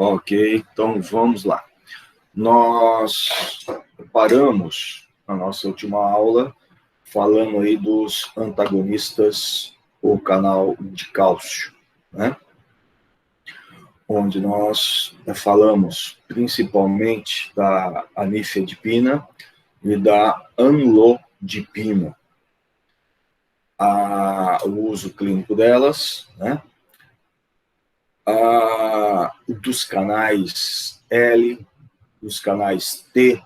Ok, então vamos lá. Nós paramos na nossa última aula falando aí dos antagonistas ou canal de cálcio, né? Onde nós falamos principalmente da anifedipina e da amlodipina. O uso clínico delas, né? Dos canais L, dos canais T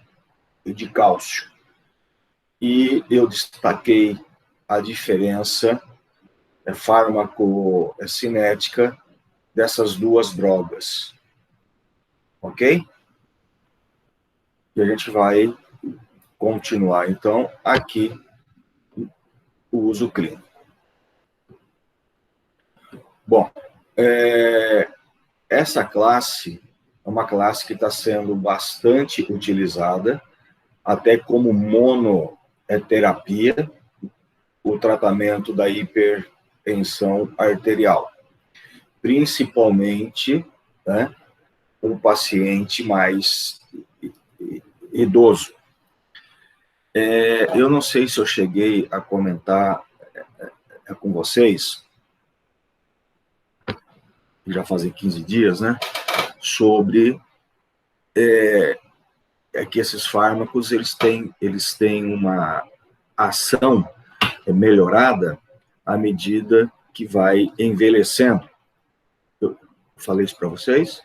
e de cálcio. E eu destaquei a diferença farmacocinética dessas duas drogas. Ok? E a gente vai continuar, então, aqui o uso clínico. Bom, essa classe é uma classe que está sendo bastante utilizada, até como monoterapia, o tratamento da hipertensão arterial, principalmente, né, um paciente mais idoso. Eu não sei se eu cheguei a comentar com vocês, já fazem 15 dias, né, sobre que esses fármacos eles têm uma ação melhorada à medida que vai envelhecendo. Eu falei isso para vocês?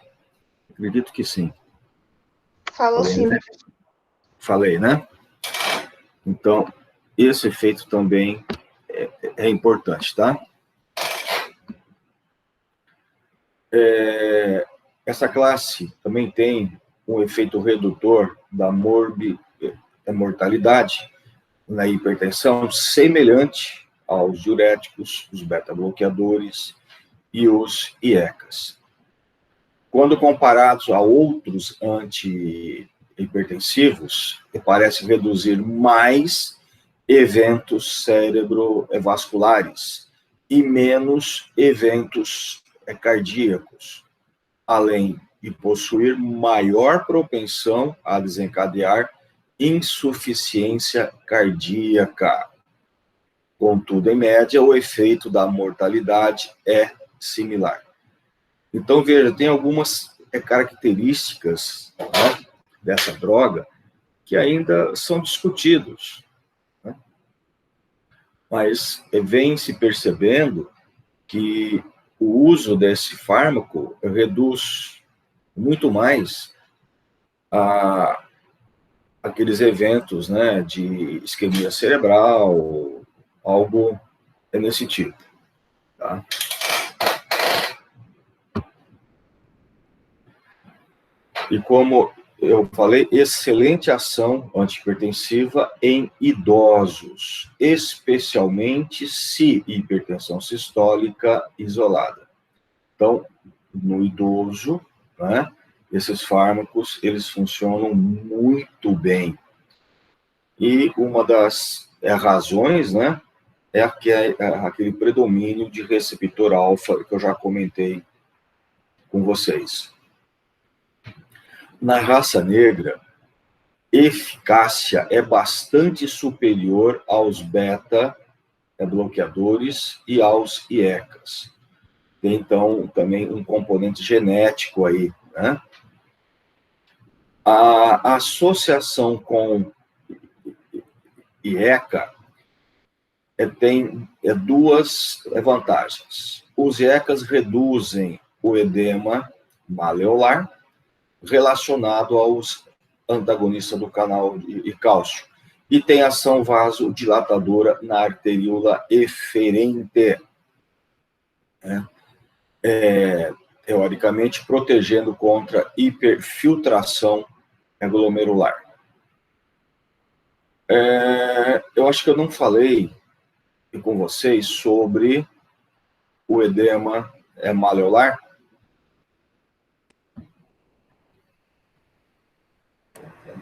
Acredito que sim. Falou sim. Né? Falei, né? Então, esse efeito também é importante, tá? Essa classe também tem um efeito redutor da mortalidade na hipertensão, semelhante aos diuréticos, os beta-bloqueadores e os IECAs. Quando comparados a outros antihipertensivos, parece reduzir mais eventos cerebrovasculares e menos eventos cardíacos, além de possuir maior propensão a desencadear insuficiência cardíaca. Contudo, em média, o efeito da mortalidade é similar. Então, veja, tem algumas características, né, dessa droga que ainda são discutidos, né? Mas vem se percebendo que o uso desse fármaco reduz muito mais aqueles eventos, né, de isquemia cerebral, algo nesse tipo, tá? E como eu falei, excelente ação antihipertensiva em idosos, especialmente se hipertensão sistólica isolada. Então, no idoso, né, esses fármacos, eles funcionam muito bem. E uma das razões, né, é aquele predomínio de receptor alfa que eu já comentei com vocês. Na raça negra, eficácia é bastante superior aos beta-bloqueadores e aos IECAs. Tem, então, também um componente genético aí, né? A associação com IECA tem duas vantagens. Os IECAs reduzem o edema maleolar relacionado aos antagonistas do canal de cálcio e tem ação vasodilatadora na arteríola eferente, né? Teoricamente protegendo contra hiperfiltração glomerular. Eu acho que eu não falei com vocês sobre o edema maleolar.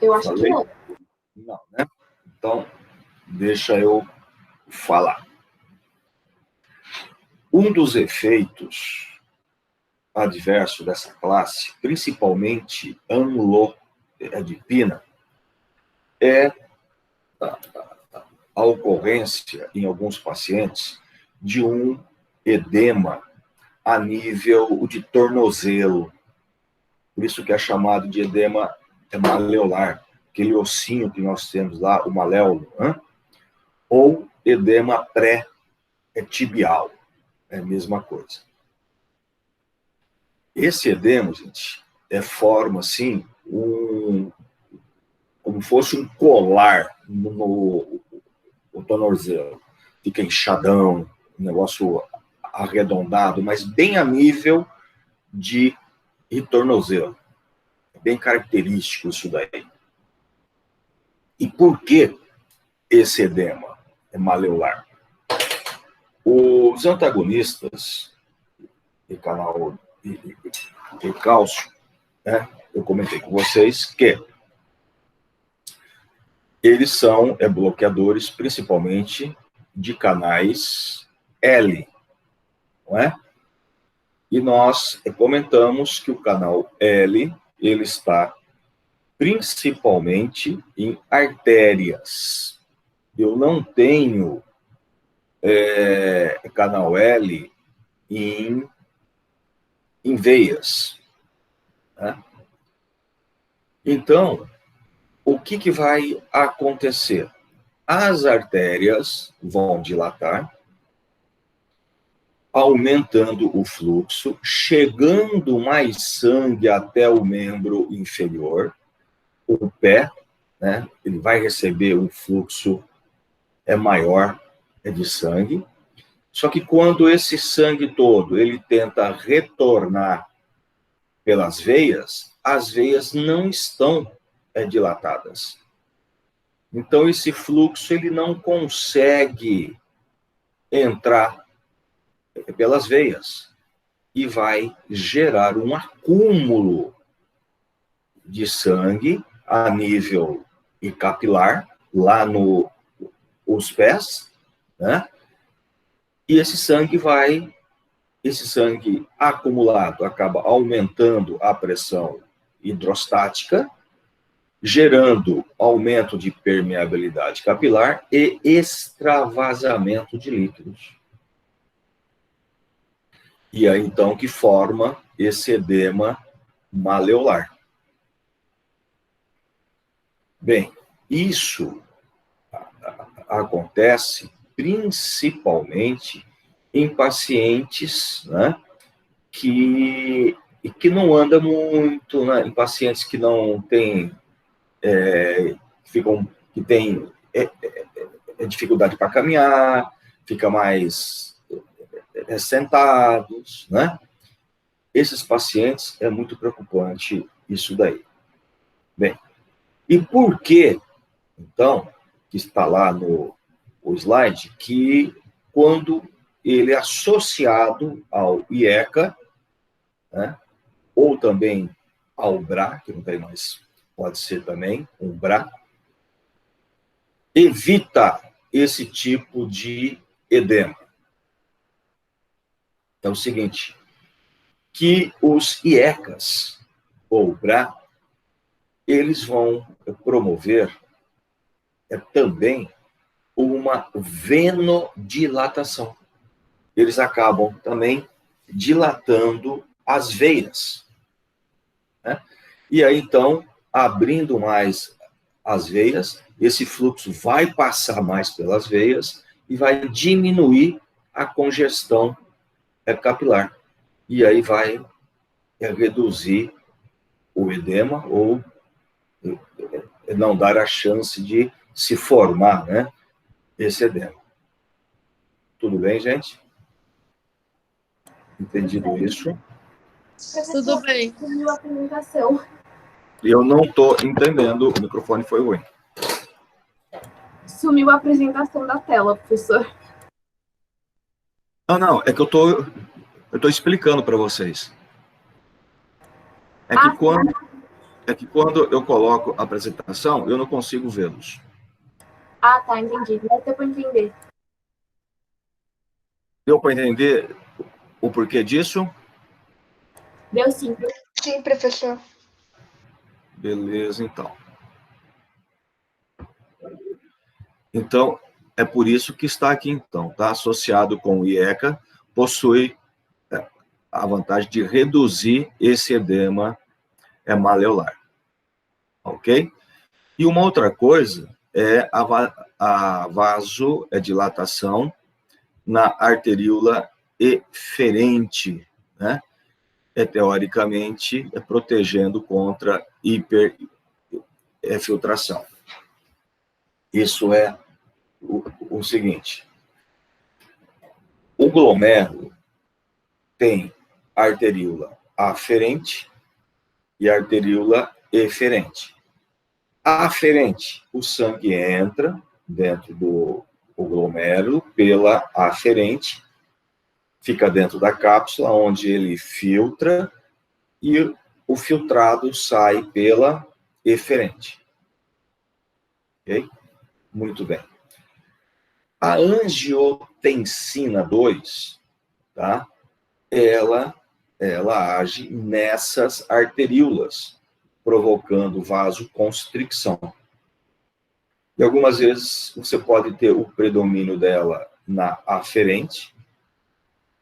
Eu acho que não. Não, né? Então, deixa eu falar. Um dos efeitos adverso dessa classe, principalmente amlodipina, é a ocorrência, em alguns pacientes, de um edema a nível de tornozelo. Por isso que é chamado de edema maleolar, aquele ossinho que nós temos lá, o maléolo, ou edema pré-tibial, é a mesma coisa. Esse edema, gente, forma, assim, como fosse um colar no tornozelo. Fica inchadão, um negócio arredondado, mas bem a nível de tornozelo. É bem característico isso daí. E por que esse edema é maleolar? Os antagonistas de canal e cálcio, né, eu comentei com vocês que eles são bloqueadores principalmente de canais L, não é? E nós comentamos que o canal L, ele está principalmente em artérias. Eu não tenho canal L em veias, né? Então, o que vai acontecer? As artérias vão dilatar, aumentando o fluxo, chegando mais sangue até o membro inferior, o pé, né? Ele vai receber um fluxo maior de sangue. Só que quando esse sangue todo ele tenta retornar pelas veias, as veias não estão dilatadas. Então esse fluxo ele não consegue entrar pelas veias e vai gerar um acúmulo de sangue a nível capilar, lá nos pés, né? E esse sangue acumulado acaba aumentando a pressão hidrostática, gerando aumento de permeabilidade capilar e extravasamento de líquidos. E aí, então, que forma esse edema maleolar. Bem, isso acontece principalmente em pacientes, né, que não andam muito, né, em pacientes que não têm, que têm dificuldade para caminhar, fica mais sentados, né? Esses pacientes é muito preocupante isso daí. Bem, e por que, então, que está lá no slide, que quando ele é associado ao IECA, né, ou também ao BRA, que não tem mais, pode ser também um BRA, evita esse tipo de edema. Então, é o seguinte, que os IECAs, ou BRA, eles vão promover também uma venodilatação. Eles acabam também dilatando as veias, né? E aí, então, abrindo mais as veias, esse fluxo vai passar mais pelas veias e vai diminuir a congestão capilar. E aí vai reduzir o edema ou não dar a chance de se formar, né, esse edema. Tudo bem, gente? Entendido isso? Tudo bem. Sumiu a apresentação. Eu não estou entendendo, o microfone foi ruim. Sumiu a apresentação da tela, professor. Não, é que eu tô explicando para vocês. É que quando eu coloco a apresentação, eu não consigo vê-los. Ah, tá, entendi. Mas deu para entender. Deu para entender o porquê disso? Deu sim. Sim, professor. Beleza, então. Então, é por isso que está aqui, então, tá? Associado com o IECA, possui a vantagem de reduzir esse edema maleolar. Ok? E uma outra coisa é a vasodilatação na arteríola eferente, né? Teoricamente, protegendo contra hiperfiltração. Isso é o seguinte: o glomérulo tem arteríola aferente e arteríola eferente. A aferente, o sangue entra dentro do glomérulo pela aferente, fica dentro da cápsula, onde ele filtra, e o filtrado sai pela eferente. Ok? Muito bem. A angiotensina 2, tá? Ela age nessas arteríolas, provocando vasoconstricção. E algumas vezes você pode ter o predomínio dela na aferente,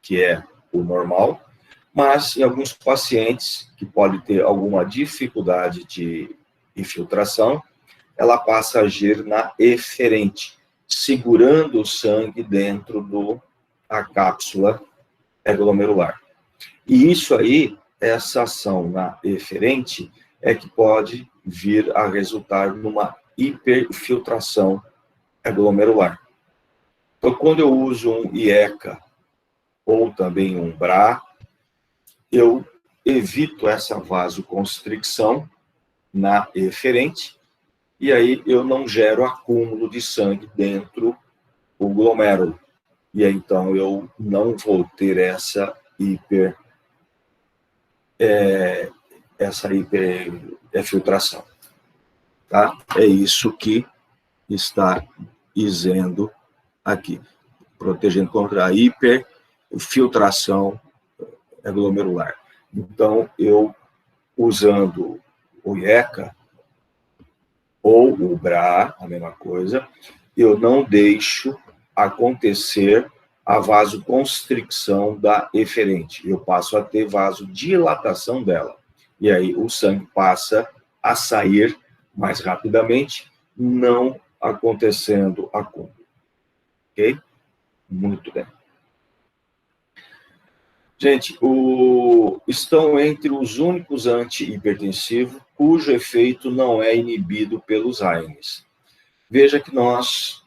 que é o normal, mas em alguns pacientes que podem ter alguma dificuldade de infiltração, ela passa a agir na eferente, segurando o sangue dentro da cápsula glomerular. E isso aí, essa ação na eferente, é que pode vir a resultar numa hiperfiltração glomerular. Então, quando eu uso um IECA ou também um BRA, eu evito essa vasoconstricção na eferente, e aí eu não gero acúmulo de sangue dentro do glomérulo. E aí, então, eu não vou ter essa hiperfiltração. Tá? É isso que está dizendo aqui, protegendo contra a hiperfiltração glomerular. Então, eu, usando o IECA ou o BRA, a mesma coisa, eu não deixo acontecer a vasoconstricção da eferente. Eu passo a ter vasodilatação dela. E aí o sangue passa a sair mais rapidamente, não acontecendo acúmulo. Ok? Muito bem. Gente, estão entre os únicos antihipertensivos cujo efeito não é inibido pelos AINES. Veja que nós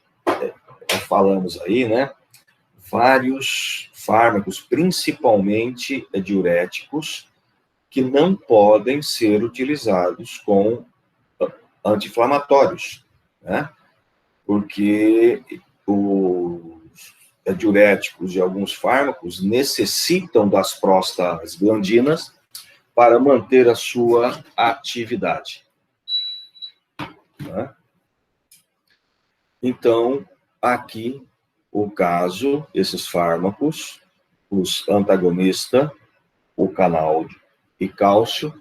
falamos aí, né? Vários fármacos, principalmente diuréticos, que não podem ser utilizados com anti-inflamatórios, né? Porque os diuréticos e alguns fármacos necessitam das prostaglandinas para manter a sua atividade, né? Então, aqui, o caso, esses fármacos, os antagonistas, o canal e cálcio,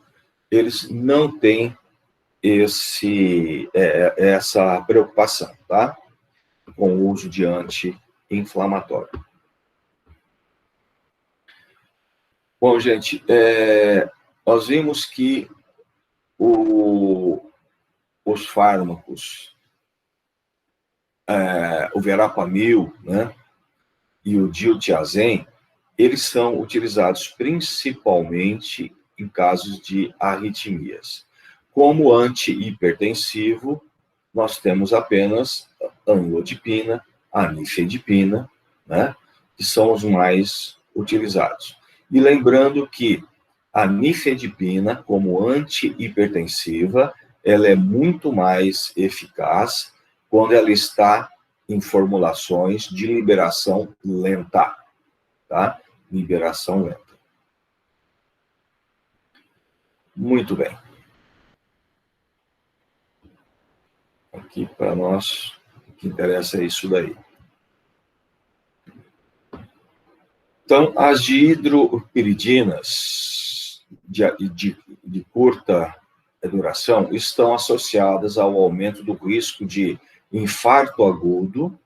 eles não têm essa preocupação, tá? Com o uso de anti-inflamatório. Bom, gente, nós vimos que os fármacos, o verapamil, né, e o diltiazem, eles são utilizados principalmente em casos de arritmias. Como antihipertensivo, nós temos apenas a amlodipina, a nifedipina, né, que são os mais utilizados. E lembrando que a nifedipina, como antihipertensiva, ela é muito mais eficaz quando ela está em formulações de liberação lenta, tá? Liberação lenta. Muito bem. Aqui para nós, o que interessa é isso daí. Então, as dihidropiridinas, de curta duração estão associadas ao aumento do risco de infarto agudo,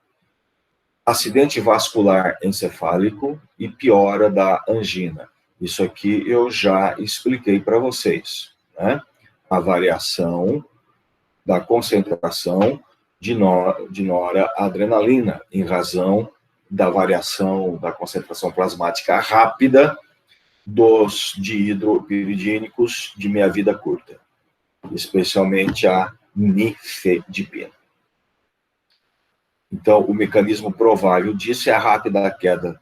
acidente vascular encefálico e piora da angina. Isso aqui eu já expliquei para vocês, né? A variação da concentração de noradrenalina, em razão da variação da concentração plasmática rápida dos dihidropiridínicos de meia-vida curta, especialmente a nifedipina. Então, o mecanismo provável disso é a rápida queda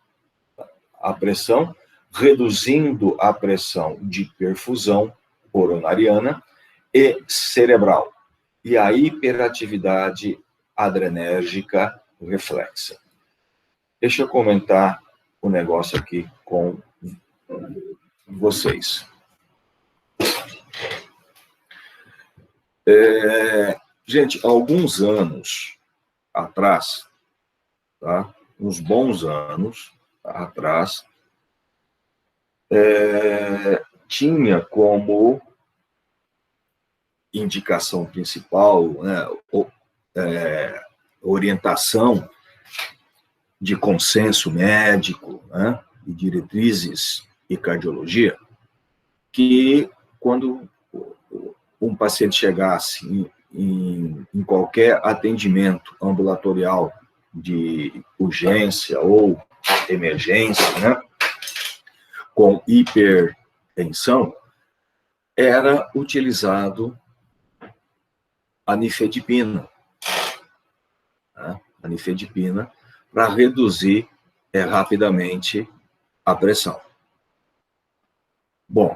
da pressão, reduzindo a pressão de perfusão coronariana e cerebral, e a hiperatividade adrenérgica reflexa. Deixa eu comentar um negócio aqui com vocês. Gente, há alguns anos atrás, tá? Uns bons anos atrás, tinha como indicação principal, né, orientação de consenso médico, né, e diretrizes e cardiologia, que quando um paciente chegasse em qualquer atendimento ambulatorial de urgência ou emergência, né, com hipertensão, era utilizado a nifedipina, né, a nifedipina, para reduzir rapidamente a pressão. Bom,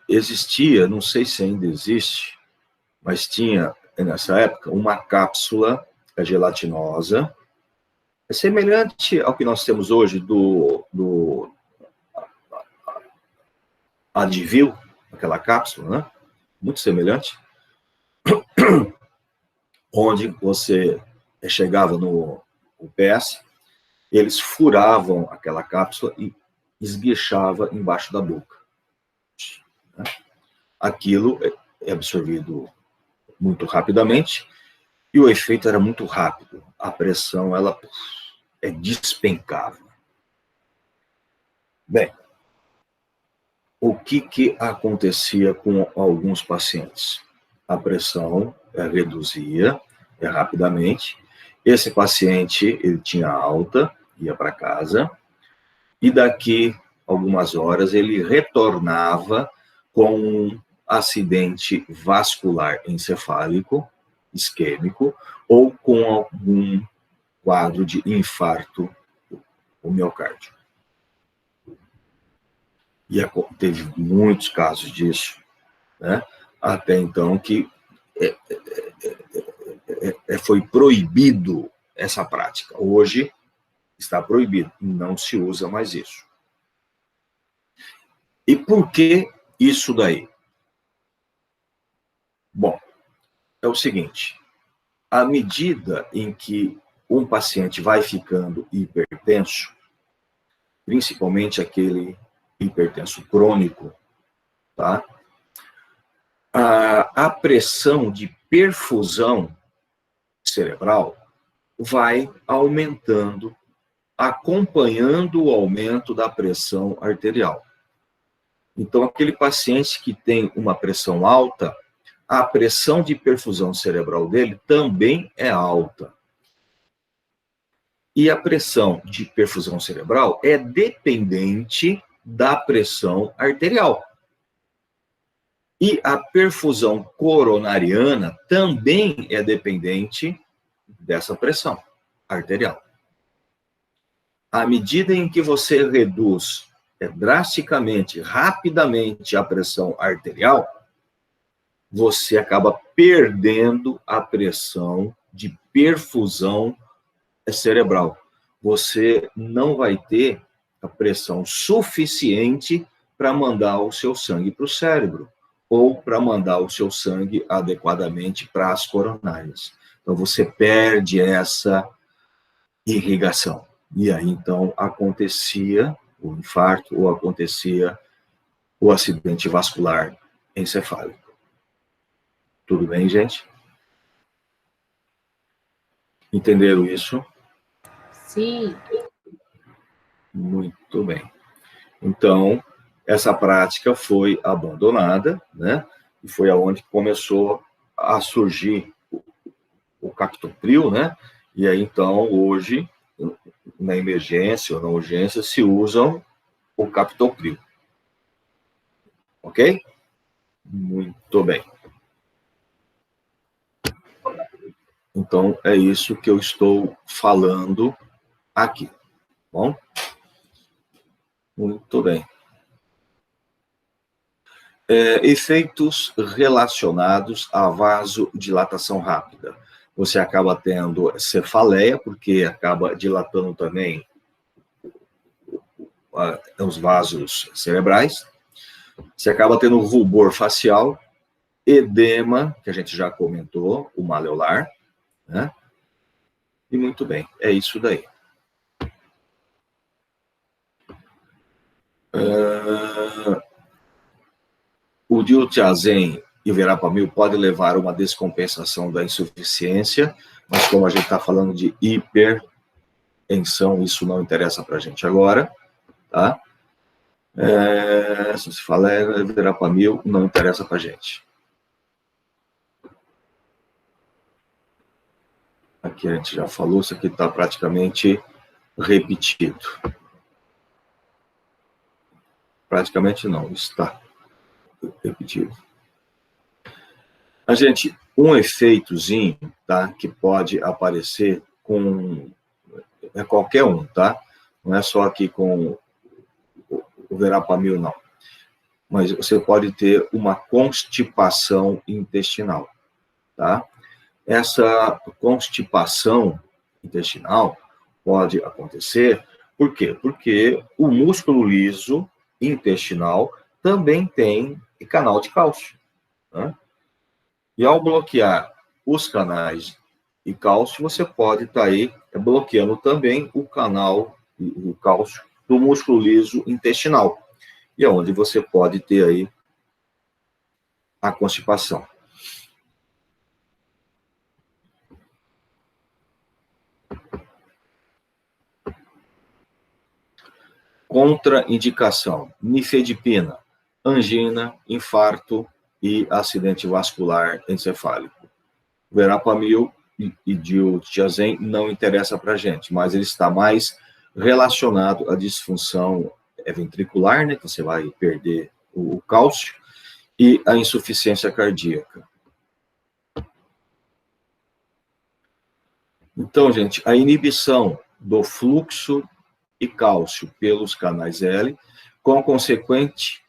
existia, não sei se ainda existe, mas tinha, nessa época, uma cápsula gelatinosa, semelhante ao que nós temos hoje do Advil, aquela cápsula, né? Muito semelhante, onde você chegava no UPS, eles furavam aquela cápsula e esguichava embaixo da boca. Aquilo é absorvido muito rapidamente e o efeito era muito rápido. A pressão, ela despencava. Bem, o que acontecia com alguns pacientes? A pressão reduzia rapidamente. Esse paciente, ele tinha alta, ia para casa, e daqui algumas horas ele retornava com um acidente vascular encefálico, isquêmico, ou com algum quadro de infarto ao miocárdio. E teve muitos casos disso, né? Até então que foi proibido essa prática. Hoje está proibido, não se usa mais isso. E por que isso daí? Bom, é o seguinte, à medida em que um paciente vai ficando hipertenso, principalmente aquele hipertenso crônico, tá? A pressão de perfusão cerebral vai aumentando, acompanhando o aumento da pressão arterial. Então, aquele paciente que tem uma pressão alta, a pressão de perfusão cerebral dele também é alta. E a pressão de perfusão cerebral é dependente da pressão arterial. E a perfusão coronariana também é dependente dessa pressão arterial. À medida em que você reduz drasticamente, rapidamente a pressão arterial, você acaba perdendo a pressão de perfusão cerebral. Você não vai ter a pressão suficiente para mandar o seu sangue para o cérebro, ou para mandar o seu sangue adequadamente para as coronárias. Então, você perde essa irrigação. E aí, então, acontecia o infarto, ou acontecia o acidente vascular encefálico. Tudo bem, gente? Entenderam isso? Sim. Muito bem. Então, essa prática foi abandonada, né? E foi aonde começou a surgir o captopril, né? E aí, então, hoje, na emergência ou na urgência, se usam o captopril. Ok? Muito bem. Então, é isso que eu estou falando aqui. Bom? Muito bem. Efeitos relacionados à vasodilatação rápida. Você acaba tendo cefaleia, porque acaba dilatando também os vasos cerebrais. Você acaba tendo rubor facial, edema, que a gente já comentou, o maleolar, né? E muito bem, é isso daí. O diltiazem e o verapamil pode levar a uma descompensação da insuficiência, mas como a gente está falando de hipertensão, isso não interessa para a gente agora, tá? Se se fala verapamil, não interessa para a gente. Aqui a gente já falou, isso aqui está praticamente repetido. Praticamente não, está repetido. A gente, um efeitozinho, tá, que pode aparecer com qualquer um, tá? Não é só aqui com o verapamil, não. Mas você pode ter uma constipação intestinal, tá? Essa constipação intestinal pode acontecer, por quê? Porque o músculo liso intestinal também tem canal de cálcio, né? E ao bloquear os canais de cálcio, você pode estar aí bloqueando também o canal do cálcio do músculo liso intestinal. E é onde você pode ter aí a constipação. Contraindicação: nifedipina, angina, infarto e acidente vascular encefálico. Verapamil e diltiazem não interessa para a gente, mas ele está mais relacionado à disfunção ventricular, né, que você vai perder o cálcio, e a insuficiência cardíaca. Então, gente, a inibição do fluxo de cálcio pelos canais L, com consequente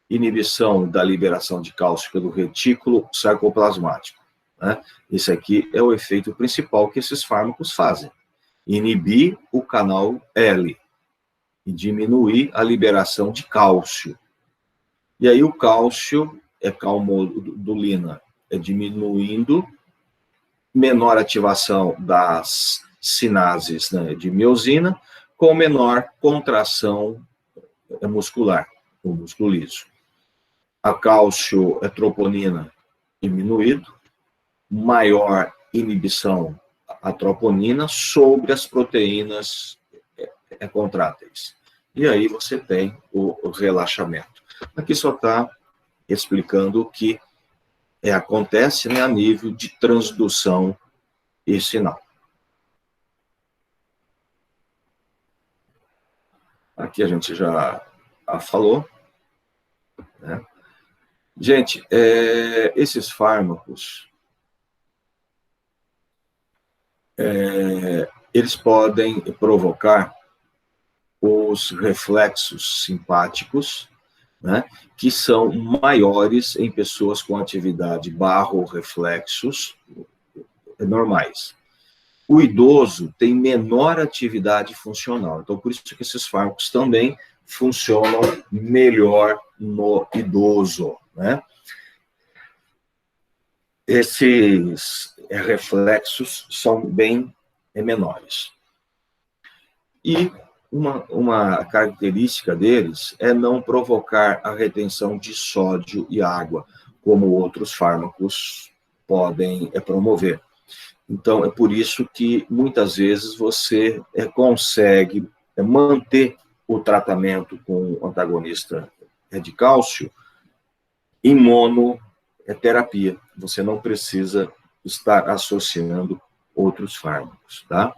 inibição da liberação de cálcio pelo retículo sarcoplasmático, né? Esse aqui é o efeito principal que esses fármacos fazem: inibir o canal L e diminuir a liberação de cálcio. E aí o cálcio calmodulina diminuindo, menor ativação das sinases, né, de miosina, com menor contração muscular, o músculo liso. A cálcio-troponina diminuído, maior inibição a troponina sobre as proteínas contráteis. E aí você tem o relaxamento. Aqui só está explicando o que acontece, né, a nível de transdução e sinal. Aqui a gente já falou, né? Gente, esses fármacos, eles podem provocar os reflexos simpáticos, né, que são maiores em pessoas com atividade barro-reflexos normais. O idoso tem menor atividade funcional, então por isso que esses fármacos também funcionam melhor no idoso, né? Esses reflexos são bem menores. E uma característica deles é não provocar a retenção de sódio e água, como outros fármacos podem promover. Então, é por isso que, muitas vezes, você consegue manter o tratamento com o antagonista de cálcio em monoterapia. Você não precisa estar associando outros fármacos, tá?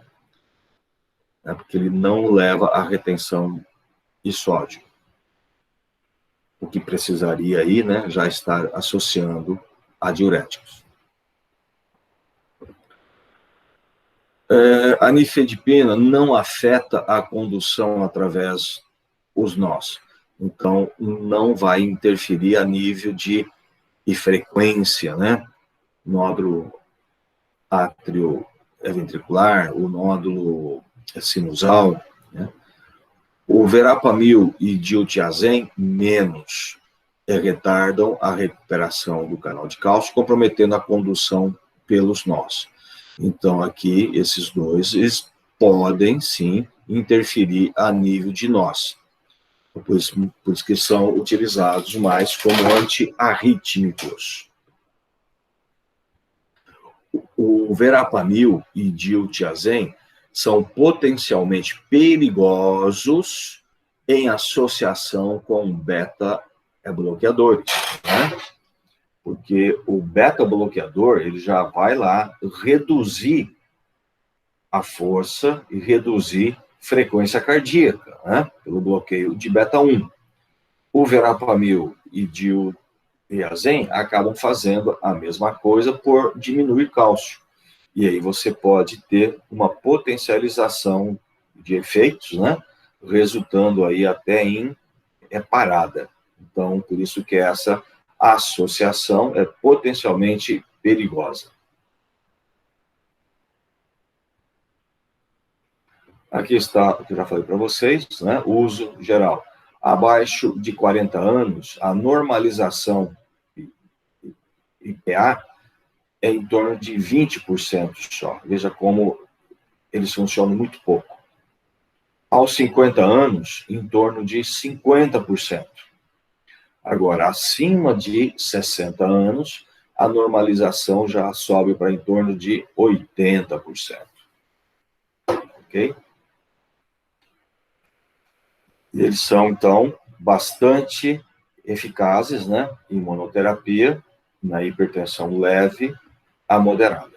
Porque ele não leva à retenção de sódio. O que precisaria aí, né, já estar associando a diuréticos. A nifedipina não afeta a condução através dos nós. Então, não vai interferir a nível de frequência, né? Nódulo atrioventricular, o nódulo sinusal, né? O verapamil e diltiazem, menos, retardam a recuperação do canal de cálcio, comprometendo a condução pelos nós. Então, aqui, esses dois podem, sim, interferir a nível de nós. Por isso que são utilizados mais como antiarrítmicos. O verapamil e diltiazem são potencialmente perigosos em associação com beta-bloqueadores, né? Porque o beta-bloqueador, ele já vai lá reduzir a força e reduzir frequência cardíaca, né? Pelo bloqueio de beta-1. O verapamil e diltiazem acabam fazendo a mesma coisa por diminuir cálcio. E aí você pode ter uma potencialização de efeitos, né? Resultando aí até em parada. Então, por isso que essa associação é potencialmente perigosa. Aqui está o que eu já falei para vocês, né? Uso geral. Abaixo de 40 anos, a normalização IPA é em torno de 20% só. Veja como eles funcionam muito pouco. Aos 50 anos, em torno de 50%. Agora, acima de 60 anos, a normalização já sobe para em torno de 80%. Ok? E eles são, então, bastante eficazes, né, em monoterapia, na hipertensão leve a moderada.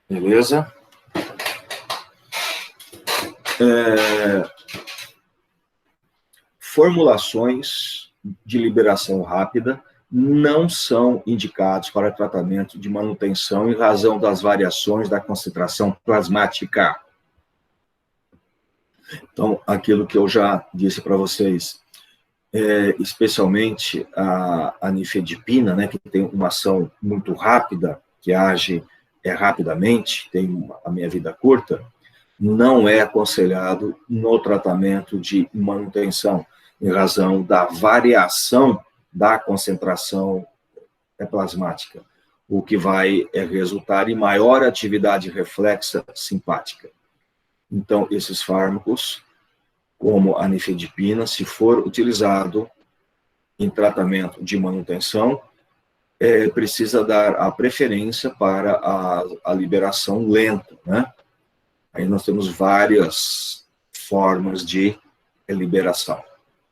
Beleza? Formulações de liberação rápida não são indicados para tratamento de manutenção em razão das variações da concentração plasmática. Então, aquilo que eu já disse para vocês, especialmente a nifedipina, né, que tem uma ação muito rápida, que age rapidamente, tem a meia-vida curta, não é aconselhado no tratamento de manutenção, em razão da variação da concentração plasmática, o que vai resultar em maior atividade reflexa simpática. Então, esses fármacos, como a nifedipina, se for utilizado em tratamento de manutenção, precisa dar a preferência para a liberação lenta, né? Aí nós temos várias formas de liberação,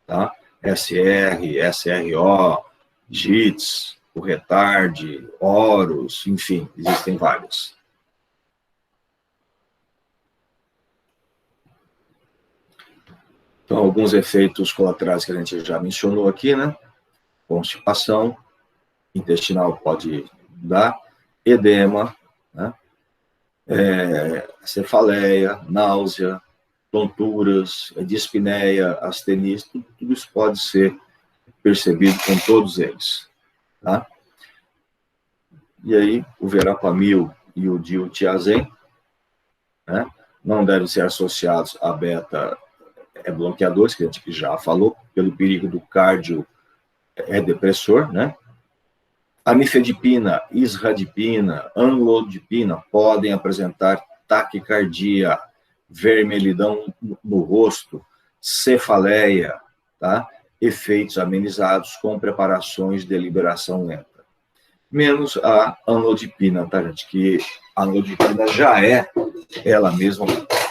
tá? SR, SRO, JITs, o retard, OROS, enfim, existem vários. Então, alguns efeitos colaterais que a gente já mencionou aqui, né? Constipação intestinal pode dar, edema, né? Cefaleia, náusea, tonturas, dispneia, astenia, tudo isso pode ser percebido com todos eles, tá? E aí, o verapamil e o diltiazem, né, não devem ser associados a beta-bloqueadores, que a gente já falou, pelo perigo do cardio depressor, né? A nifedipina, isradipina, amlodipina podem apresentar taquicardia, vermelhidão no rosto, cefaleia, tá? Efeitos amenizados com preparações de liberação lenta. Menos a amlodipina, tá, gente? Que a amlodipina já é, ela mesma,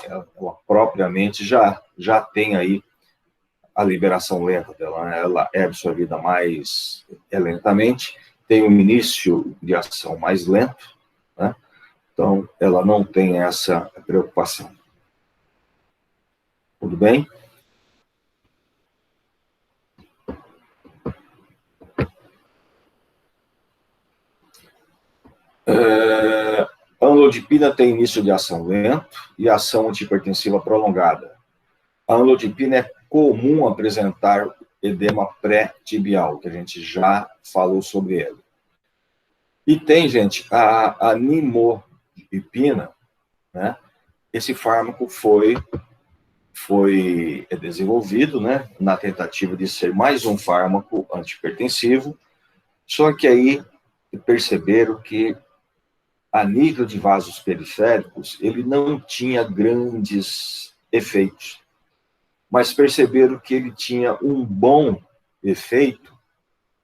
ela propriamente já tem aí a liberação lenta dela, né? Ela é absorvida mais lentamente, tem um início de ação mais lento, né? Então, ela não tem essa preocupação. Tudo bem? A amlodipina tem início de ação lento e ação antihipertensiva prolongada. A amlodipina é comum apresentar edema pré-tibial, que a gente já falou sobre ele. E tem, gente, a nimodipina, né? Esse fármaco foi desenvolvido, né, na tentativa de ser mais um fármaco antihipertensivo, só que aí perceberam que a nível de vasos periféricos ele não tinha grandes efeitos, mas perceberam que ele tinha um bom efeito,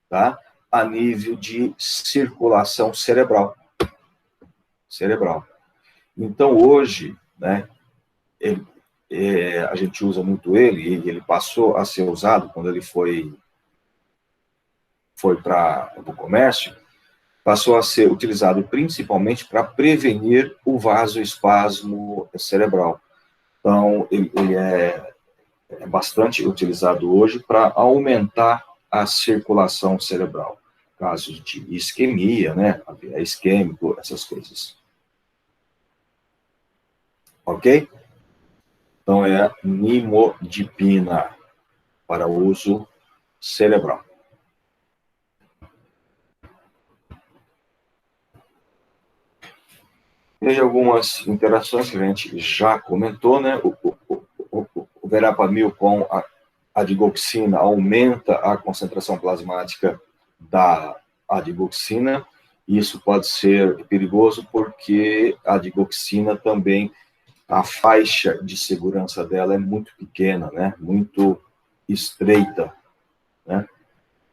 tá, a nível de circulação cerebral. Então, hoje, né, a gente usa muito ele, e ele passou a ser usado quando ele foi para o comércio, passou a ser utilizado principalmente para prevenir o vasoespasmo cerebral. Então, ele é bastante utilizado hoje para aumentar a circulação cerebral. Casos de isquemia, né? Isquêmico, essas coisas. Ok? Então, é a nimodipina para uso cerebral. Tem algumas interações que a gente já comentou, né? O verapamil com a digoxina aumenta a concentração plasmática da digoxina. Isso pode ser perigoso porque a digoxina também, a faixa de segurança dela é muito pequena, né? Muito estreita, né?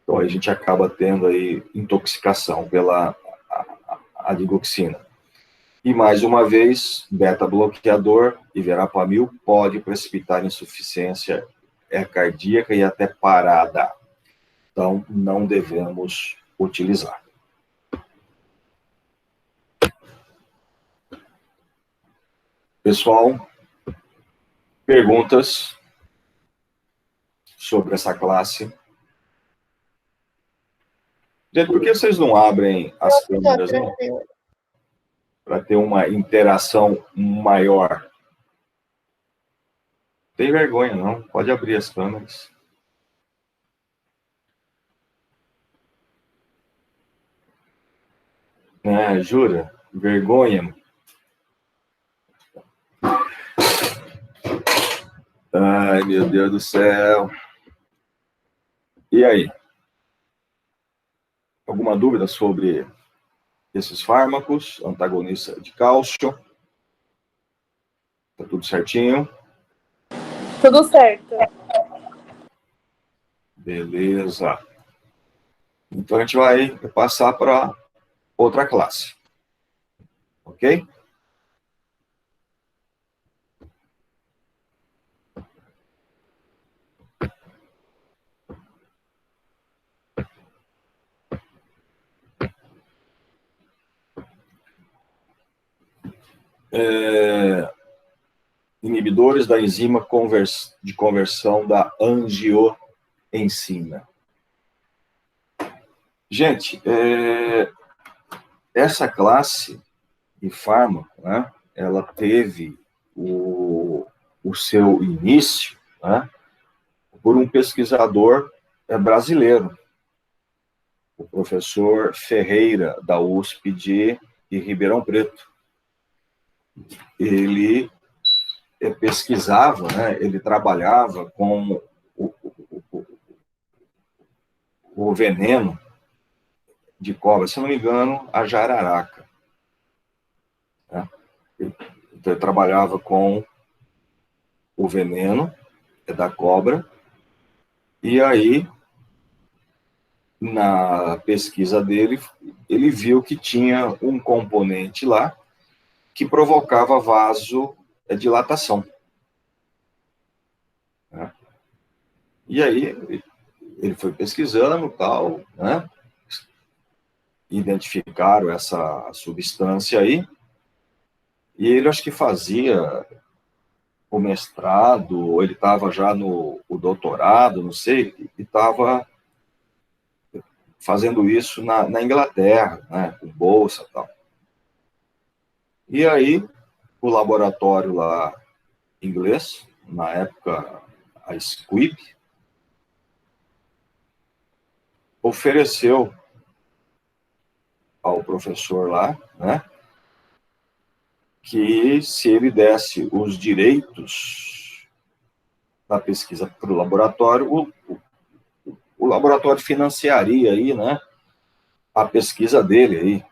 Então a gente acaba tendo aí intoxicação pela digoxina. E, mais uma vez, beta-bloqueador e verapamil pode precipitar insuficiência cardíaca e até parada. Então, não devemos utilizar. Pessoal, perguntas sobre essa classe? Gente, por que vocês não abrem as câmeras, não? Para ter uma interação maior. Tem vergonha, não? Pode abrir as câmeras. Jura? Vergonha. Ai, meu Deus do céu. E aí? Alguma dúvida sobre esses fármacos, antagonista de cálcio? Tá tudo certinho? Tudo certo. Beleza. Então a gente vai passar para outra classe. Ok? Inibidores da enzima de conversão da angiotensina. Gente, essa classe de fármaco, né, ela teve o seu início, né, por um pesquisador brasileiro, o professor Ferreira, da USP de Ribeirão Preto. Ele pesquisava, né, ele trabalhava com o veneno de cobra, se não me engano, a jararaca. Né? Então, ele trabalhava com o veneno da cobra, e aí, na pesquisa dele, ele viu que tinha um componente lá que provocava vasodilatação. Né? E aí, ele foi pesquisando e tal, né? Identificaram essa substância aí, e ele acho que fazia o mestrado, ou ele estava já no o doutorado, não sei, e estava fazendo isso na Inglaterra, né, com bolsa e tal. E aí, o laboratório lá inglês, na época a Squibb, ofereceu ao professor lá, né, que se ele desse os direitos da pesquisa para o laboratório, o laboratório financiaria aí, né, a pesquisa dele aí,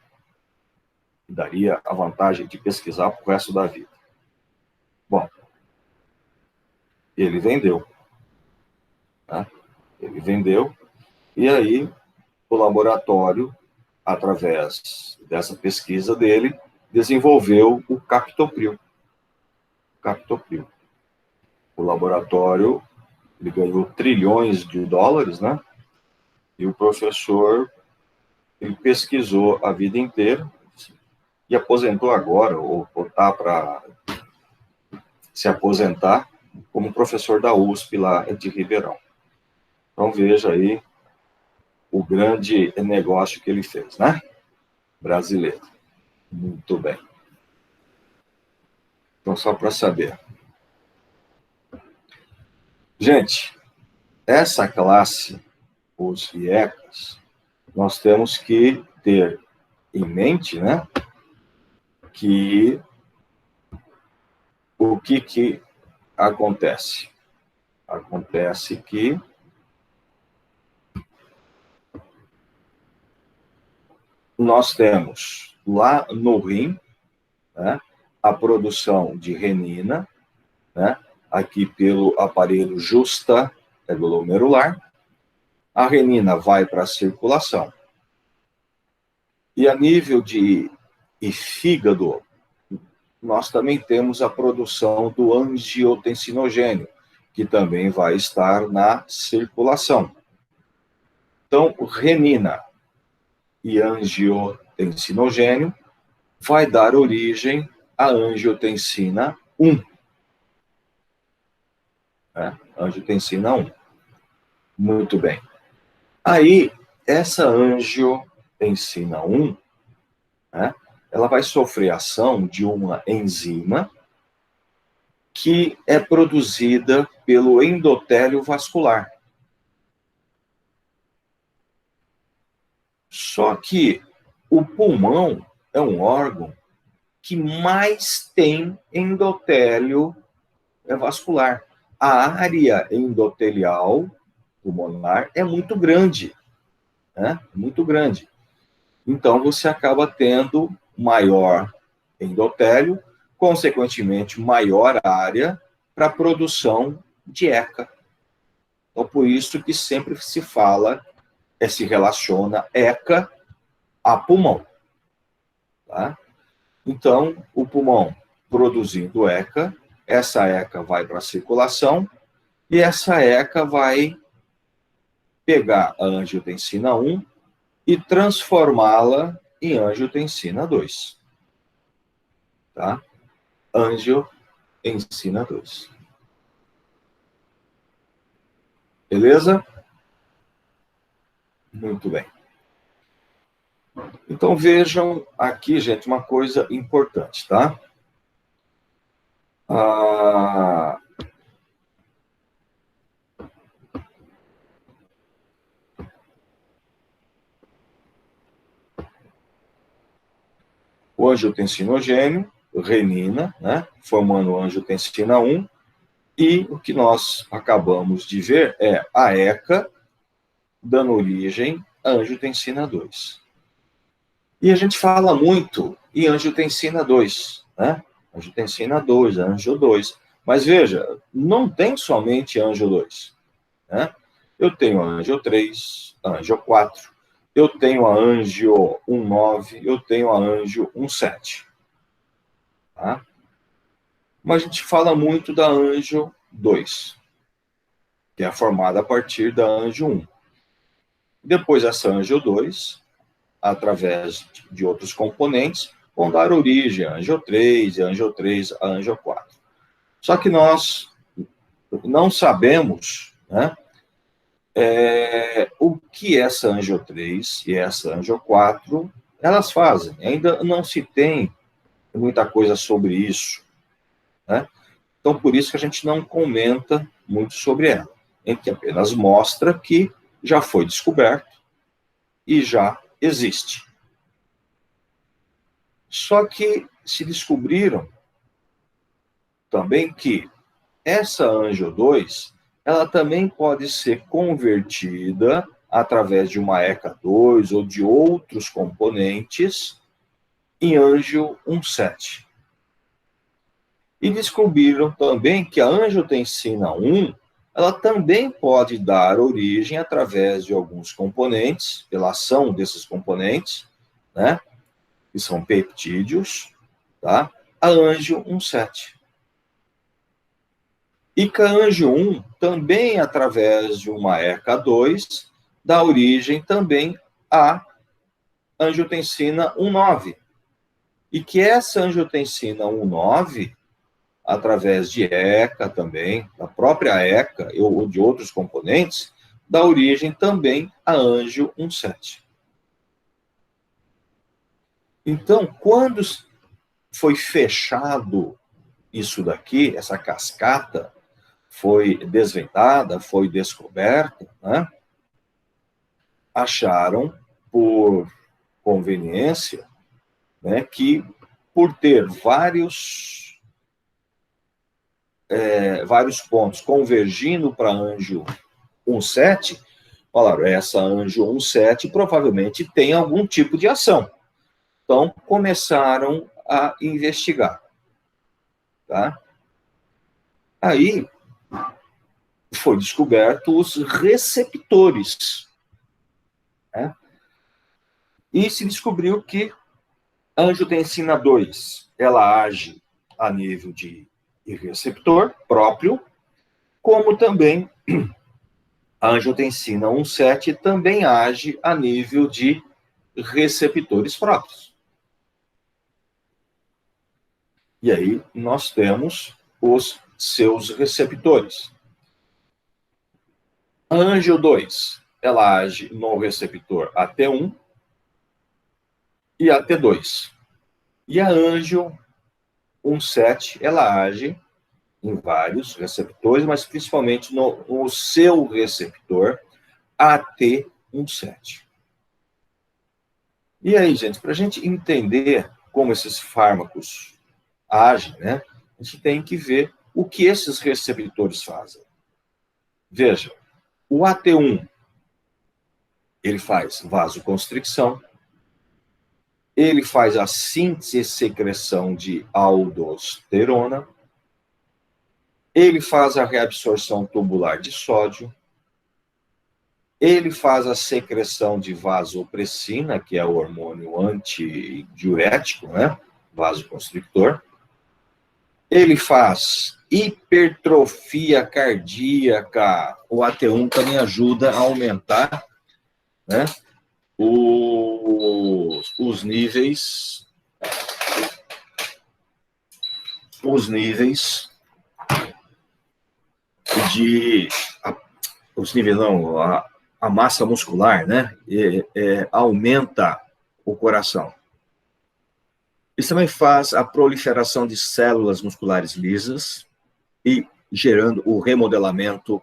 daria a vantagem de pesquisar para o resto da vida. Bom, ele vendeu. Né? Ele vendeu, e aí o laboratório, através dessa pesquisa dele, desenvolveu o captopril. O laboratório, ele ganhou trilhões de dólares, né? E o professor, ele pesquisou a vida inteira e aposentou agora, ou está para se aposentar, como professor da USP lá de Ribeirão. Então veja aí o grande negócio que ele fez, né? Brasileiro. Muito bem. Então, só para saber. Gente, essa classe, os IECAs, nós temos que ter em mente, né, que o que acontece? Acontece que nós temos lá no rim, né, a produção de renina, né, aqui pelo aparelho justa-glomerular. A renina vai para a circulação. E a nível de fígado, nós também temos a produção do angiotensinogênio, que também vai estar na circulação. Então, renina e angiotensinogênio vai dar origem à angiotensina 1. Angiotensina 1. Muito bem. Aí, essa angiotensina 1, né, ela vai sofrer ação de uma enzima que é produzida pelo endotélio vascular. Só que o pulmão é um órgão que mais tem endotélio vascular. A área endotelial pulmonar é muito grande, né? Muito grande. Então, você acaba tendo maior endotélio, consequentemente, maior área para a produção de ECA. Então, por isso que sempre se fala, se relaciona ECA a pulmão. Tá? Então, o pulmão produzindo ECA, essa ECA vai para a circulação, e essa ECA vai pegar a angiotensina 1 e transformá-la em angiotensina 2. Tá? Angiotensina 2. Beleza? Muito bem. Então, vejam aqui, gente, uma coisa importante, tá? O angiotensinogênio, renina, né, formando o angiotensina 1, e o que nós acabamos de ver é a ECA dando origem à angiotensina 2. E a gente fala muito em angiotensina 2, né? Angiotensina 2, angio 2. Mas veja, não tem somente angio 2, né? Eu tenho a angio 3, a angio 4, eu tenho a angio 19, eu tenho a angio 17. Tá? Mas a gente fala muito da angio 2, que é formada a partir da angio 1. Depois, essa angio 2, através de outros componentes, vão dar origem a angio 3, a angio 3, a angio 4. Só que nós não sabemos, né, o que essa angio 3 e essa angio 4 elas fazem. Ainda não se tem muita coisa sobre isso, né? Então, por isso que a gente não comenta muito sobre ela. A gente apenas mostra que já foi descoberto e já existe. Só que se descobriram também que essa angio 2, ela também pode ser convertida através de uma ECA2 ou de outros componentes em angio 17. E descobriram também que a angiotensina 1, ela também pode dar origem através de alguns componentes, pela ação desses componentes, né, que são peptídeos, tá, a angio 17. E que a angio 1, também através de uma ECA2, dá origem também à angiotensina 1,9. E que essa angiotensina 1,9, através de ECA também, da própria ECA ou de outros componentes, dá origem também à angio 17. Então, quando foi fechado isso daqui, essa cascata, foi desvendada, foi descoberta, né? Acharam, por conveniência, né, que por ter vários pontos convergindo para angio 17, falaram, essa angio 17 provavelmente tem algum tipo de ação. Então, começaram a investigar. Tá? Aí, foi descoberto os receptores. Né? E se descobriu que a angiotensina 2, ela age a nível de receptor próprio, como também a angiotensina 1,7 também age a nível de receptores próprios. E aí nós temos os seus receptores. A angio 2, ela age no receptor AT1 e AT2. E a angio 1,7, ela age em vários receptores, mas principalmente no seu receptor AT17. E aí, gente, para a gente entender como esses fármacos agem, né, a gente tem que ver o que esses receptores fazem. Veja, o AT1, ele faz vasoconstricção, ele faz a síntese e secreção de aldosterona, ele faz a reabsorção tubular de sódio, ele faz a secreção de vasopressina, que é o hormônio antidiurético, né, vasoconstrictor, ele faz hipertrofia cardíaca, o AT1 também ajuda a aumentar, né, os níveis de a massa muscular, né, aumenta o coração. Isso também faz a proliferação de células musculares lisas e gerando o remodelamento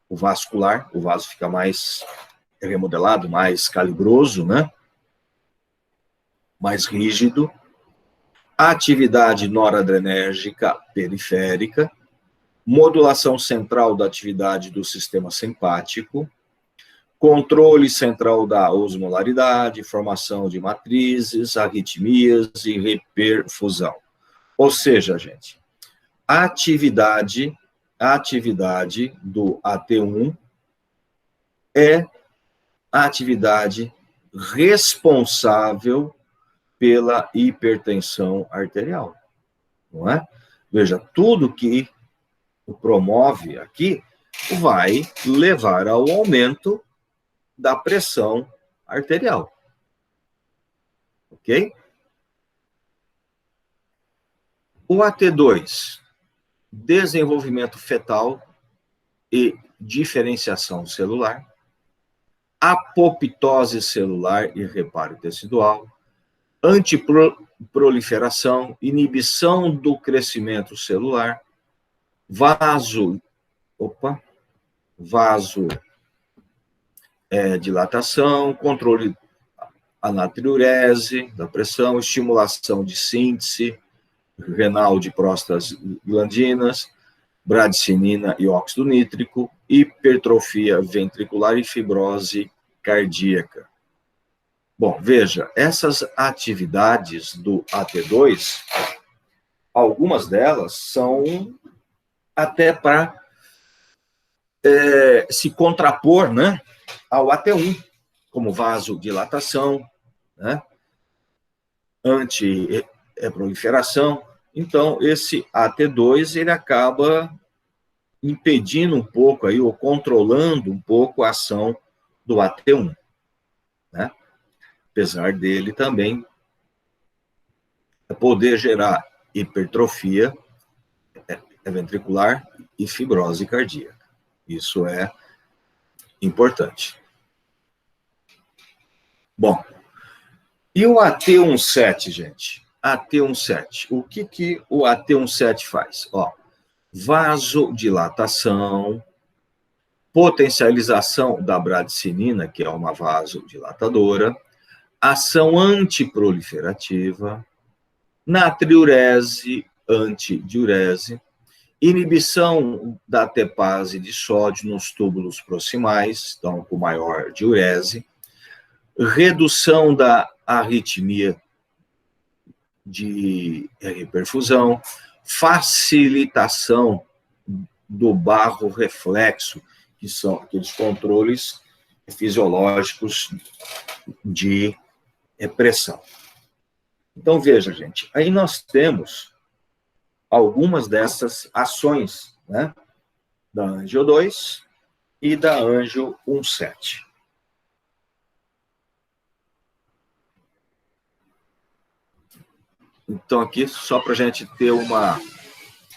vascular, o vaso fica mais remodelado, mais calibroso, né, mais rígido. A atividade noradrenérgica periférica, modulação central da atividade do sistema simpático, controle central da osmolaridade, formação de matrizes, arritmias e reperfusão. Ou seja, gente, a atividade do AT1 é a atividade responsável pela hipertensão arterial, não é? Veja, tudo que promove aqui vai levar ao aumento da pressão arterial. Ok? O AT2, desenvolvimento fetal e diferenciação celular, apoptose celular e reparo tecidual, antiproliferação, inibição do crescimento celular, dilatação, controle a natriurese da pressão, estimulação de síntese renal de prostaglandinas, bradicinina e óxido nítrico, hipertrofia ventricular e fibrose cardíaca. Bom, veja, essas atividades do AT2, algumas delas são até para se contrapor, né, ao AT1, como vasodilatação, né, antiproliferação. Então, esse AT2, ele acaba impedindo um pouco aí, ou controlando um pouco a ação do AT1, né? Apesar dele também poder gerar hipertrofia ventricular e fibrose cardíaca. Isso é importante. Bom, e o AT17, gente? AT17. O que o AT17 faz? Ó, vasodilatação, potencialização da bradicinina, que é uma vasodilatadora, ação antiproliferativa, natriurese, antidiurese, inibição da tepase de sódio nos túbulos proximais, então com maior diurese, redução da arritmia de hiperfusão, facilitação do barro reflexo, que são aqueles controles fisiológicos de pressão. Então, veja, gente, aí nós temos algumas dessas ações, né, da Angio 2 e da Angio 17. Então, aqui, só para a gente ter uma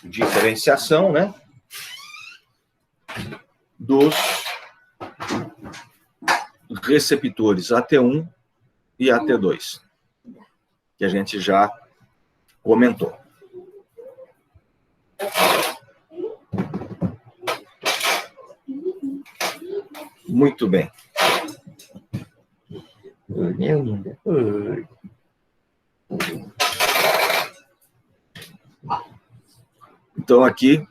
diferenciação, né, dos receptores AT1 e AT2, que a gente já comentou. Muito bem. Minha linda. Então, aqui,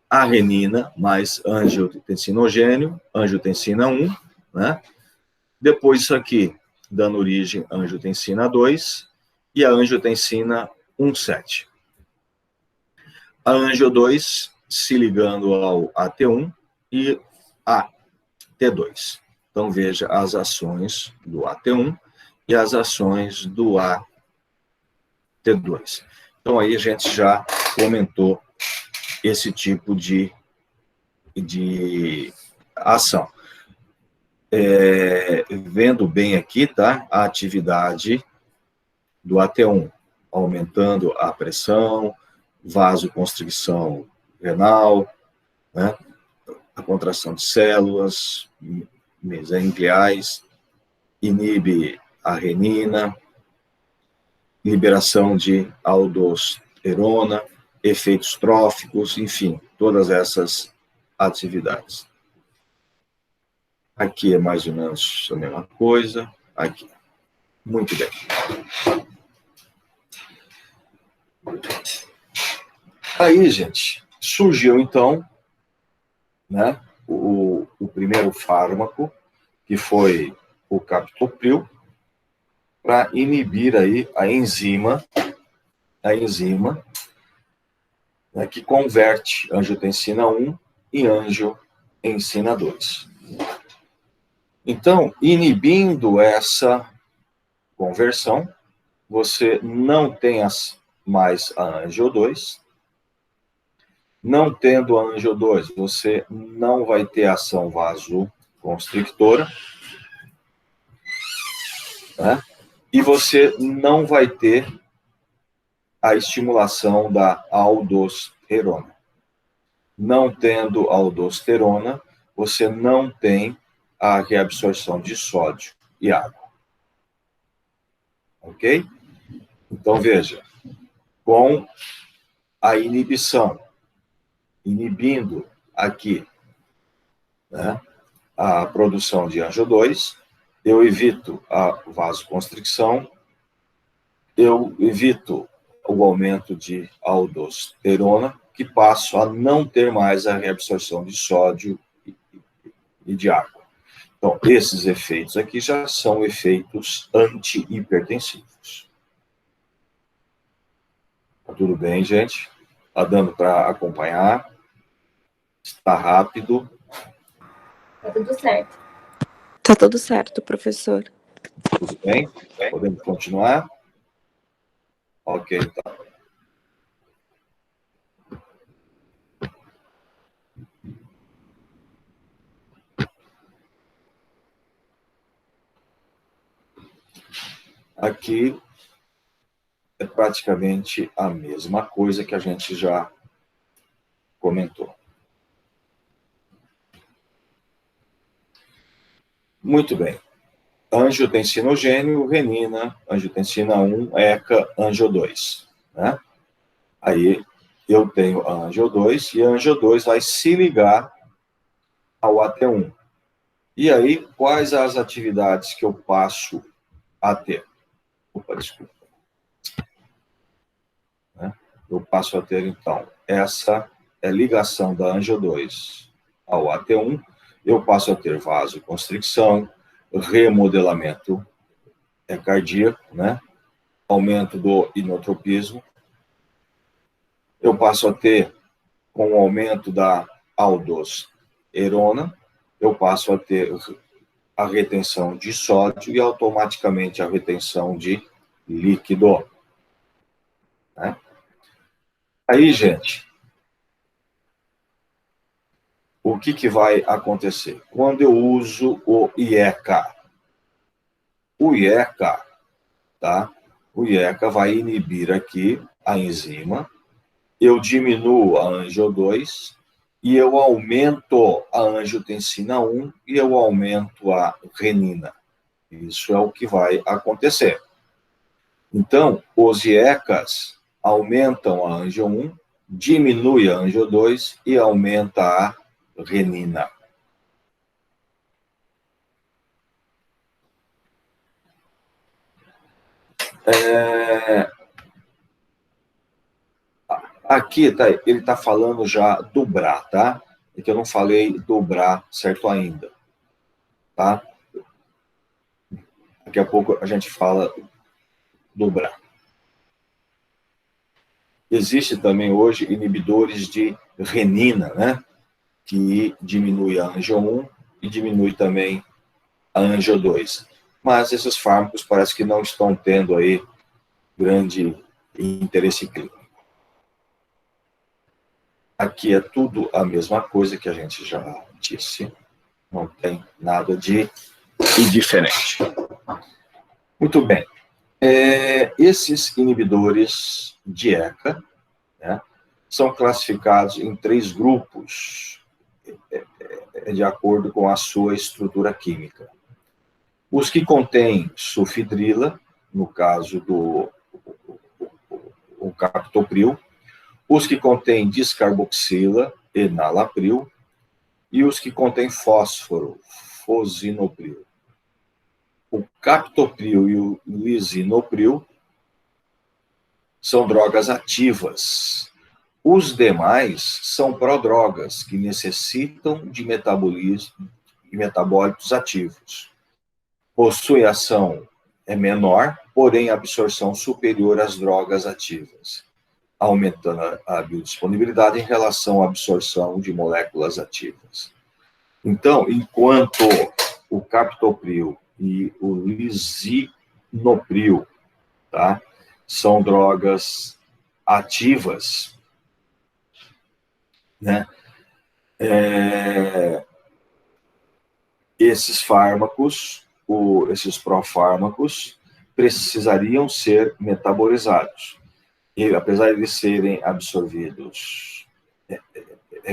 a renina mais angiotensinogênio, angiotensina 1, né? Depois, isso aqui, dando origem à angiotensina 2 e a angiotensina 1,7. A angio 2 se ligando ao AT1 e a T2. Então, veja as ações do AT1 e as ações do AT2. Então, aí a gente já comentou esse tipo de ação. Vendo bem aqui, tá? A atividade do AT1, aumentando a pressão, vasoconstrição renal, né? A contração de células mesencliais, inibe a renina, liberação de aldosterona, efeitos tróficos, enfim, todas essas atividades. Aqui é mais ou menos a mesma coisa, aqui. Muito bem. Aí, gente, surgiu, então, né, o primeiro fármaco, que foi o captopril, para inibir aí a enzima, né, que converte angiotensina 1 em angiotensina 2. Então, inibindo essa conversão, você não tem mais a angio 2. Não tendo a angio 2, você não vai ter ação vasoconstrictora, né? E você não vai ter a estimulação da aldosterona. Não tendo aldosterona, você não tem a reabsorção de sódio e água. Ok? Então, veja, com a inibição, inibindo aqui, né, a produção de angio 2, eu evito a vasoconstricção, eu evito o aumento de aldosterona, que passo a não ter mais a reabsorção de sódio e de água. Então, esses efeitos aqui já são efeitos antihipertensivos. Tá tudo bem, gente? Tá dando para acompanhar? Está rápido? Tá tudo certo. Tá tudo certo, professor. Tudo bem? Podemos continuar? Ok, então. Aqui é praticamente a mesma coisa que a gente já comentou. Muito bem. Angiotensinogênio, renina, angiotensina 1, ECA, angio 2. Né? Aí eu tenho a angio 2 e a angio 2 vai se ligar ao AT1. E aí, quais as atividades que eu passo a ter? Opa, desculpa. Né? Eu passo a ter, então, essa ligação da angio 2 ao AT1. Eu passo a ter vasoconstricção, remodelamento cardíaco, né? Aumento do inotropismo. Eu passo a ter, com o aumento da aldosterona, eu passo a ter a retenção de sódio e automaticamente a retenção de líquido. Né? Aí, gente, o que vai acontecer? Quando eu uso o IECA, tá? O IECA vai inibir aqui a enzima, eu diminuo a angio 2 e eu aumento a angiotensina 1 e eu aumento a renina. Isso é o que vai acontecer. Então, os IECAs aumentam a angio 1, diminui a angio 2 e aumenta a renina. Aqui tá, ele está falando já dobrar, tá? É que eu não falei dobrar certo ainda, tá? Daqui a pouco a gente fala dobrar. Existe também hoje inibidores de renina, né? Que diminui a angio 1 e diminui também a angio 2. Mas esses fármacos parece que não estão tendo aí grande interesse clínico. Aqui é tudo a mesma coisa que a gente já disse. Não tem nada de diferente. Muito bem. Esses inibidores de ECA, né, são classificados em 3 grupos, de acordo com a sua estrutura química. Os que contêm sulfidrila, no caso do captopril, os que contêm descarboxila, enalapril, e os que contêm fósforo, fosinopril. O captopril e o lisinopril são drogas ativas. Os demais são prodrogas, que necessitam de metabolismo e metabólitos ativos. Possui ação menor, porém absorção superior às drogas ativas, aumentando a biodisponibilidade em relação à absorção de moléculas ativas. Então, enquanto o captopril e o lisinopril, tá, são drogas ativas, né, esses fármacos, esses profármacos, precisariam ser metabolizados. E, apesar de serem absorvidos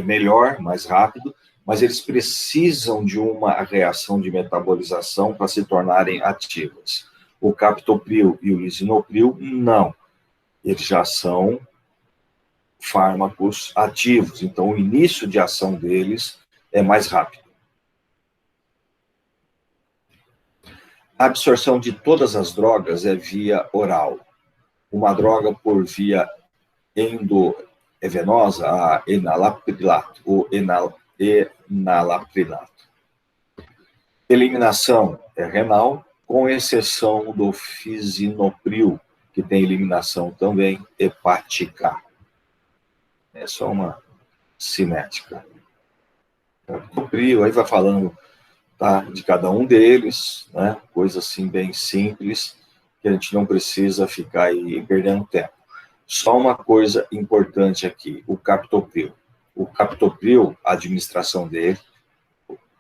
melhor, mais rápido, mas eles precisam de uma reação de metabolização para se tornarem ativas. O captopril e o lisinopril, não. Eles já são fármacos ativos, então o início de ação deles é mais rápido. A absorção de todas as drogas é via oral. Uma droga por via endovenosa, a enalaprilato, ou enalaprilato. Eliminação é renal, com exceção do fisinopril, que tem eliminação também hepática. É só uma cinética. Captopril, aí vai falando, tá, de cada um deles, né? Coisa assim bem simples, que a gente não precisa ficar aí perdendo tempo. Só uma coisa importante aqui, o captopril. O captopril, a administração dele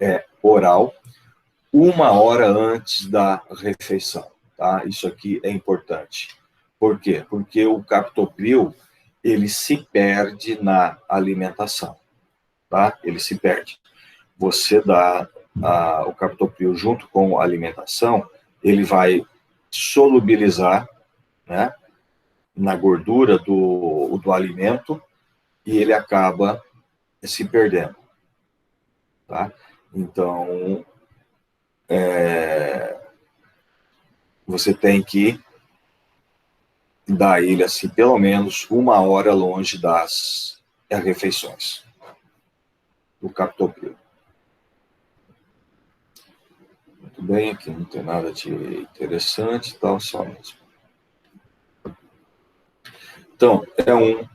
é oral, 1 hora antes da refeição, tá? Isso aqui é importante. Por quê? Porque o captopril, ele se perde na alimentação, tá? Ele se perde. Você dá o captopril junto com a alimentação, ele vai solubilizar, né, na gordura do alimento e ele acaba se perdendo, tá? Então, você tem que dar ele assim, pelo menos 1 hora longe das refeições do captopril. Muito bem, aqui não tem nada de interessante, tal, só mesmo. Então, é um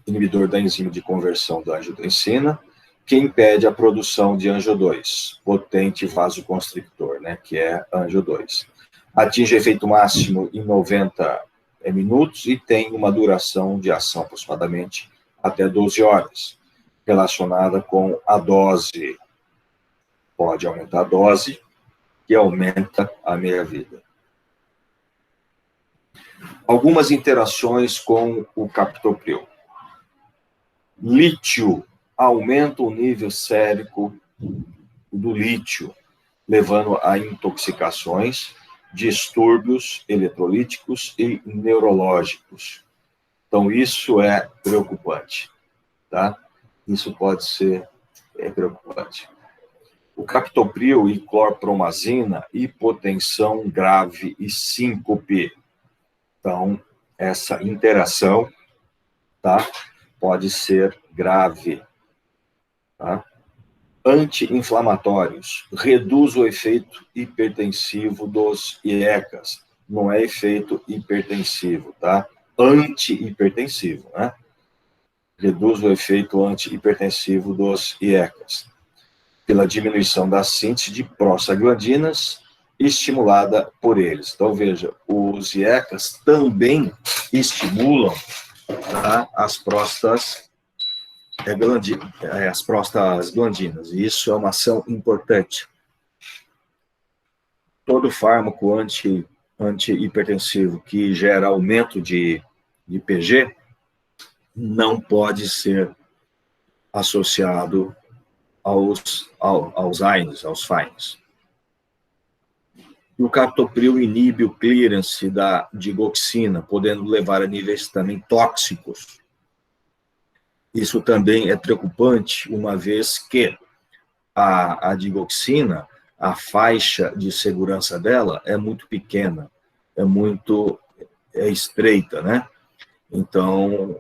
inibidor da enzima de conversão da angiotensina, que impede a produção de angio-2, potente vasoconstrictor, né, que é angio-2. Atinge efeito máximo em 90 minutos e tem uma duração de ação aproximadamente até 12 horas, relacionada com a dose. Pode aumentar a dose, que aumenta a meia-vida. Algumas interações com o captopril. Lítio aumenta o nível sérico do lítio, levando a intoxicações, distúrbios eletrolíticos e neurológicos. Então, isso é preocupante, tá? Isso pode ser preocupante. O captopril e clorpromazina, hipotensão grave e síncope. Então, essa interação, tá, pode ser grave. Tá? Anti-inflamatórios. Reduz o efeito hipertensivo dos IECAs. Não é efeito hipertensivo, tá? Anti-hipertensivo, né? Reduz o efeito anti-hipertensivo dos IECAs. Pela diminuição da síntese de prostaglandinas estimulada por eles. Então, veja, os IECAs também estimulam, tá, as prostaglandinas. E isso é uma ação importante. Todo fármaco antihipertensivo que gera aumento de PG não pode ser associado aos AINES, aos FINES. E o captopril inibe o clearance da digoxina, podendo levar a níveis também tóxicos. Isso também é preocupante, uma vez que a digoxina, a faixa de segurança dela é muito pequena, é estreita, né? Então,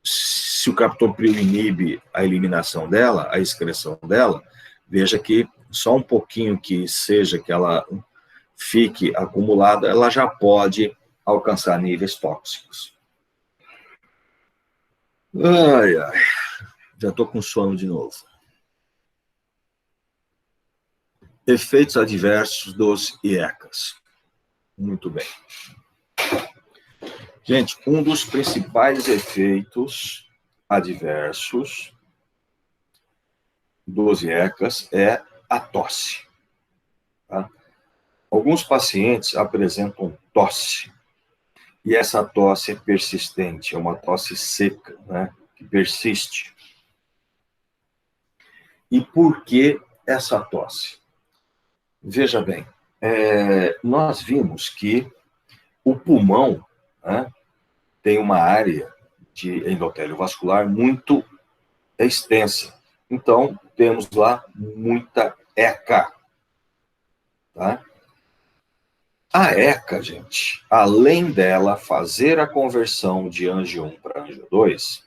se o captopril inibe a eliminação dela, a excreção dela, Veja que só um pouquinho que seja que ela fique acumulada, ela já pode alcançar níveis tóxicos. Ai, ai, já estou com sono de novo. Efeitos adversos dos IECAs. Muito bem. Gente, um dos principais efeitos adversos dos IECAs é a tosse. Tá? Alguns pacientes apresentam tosse, e essa tosse é persistente, é uma tosse seca, né, que persiste. E por que essa tosse? Veja bem, nós vimos que o pulmão, né, tem uma área de endotélio vascular muito extensa. Então, temos lá muita ECA. Tá? A ECA, gente, além dela fazer a conversão de anjo 1 para anjo 2,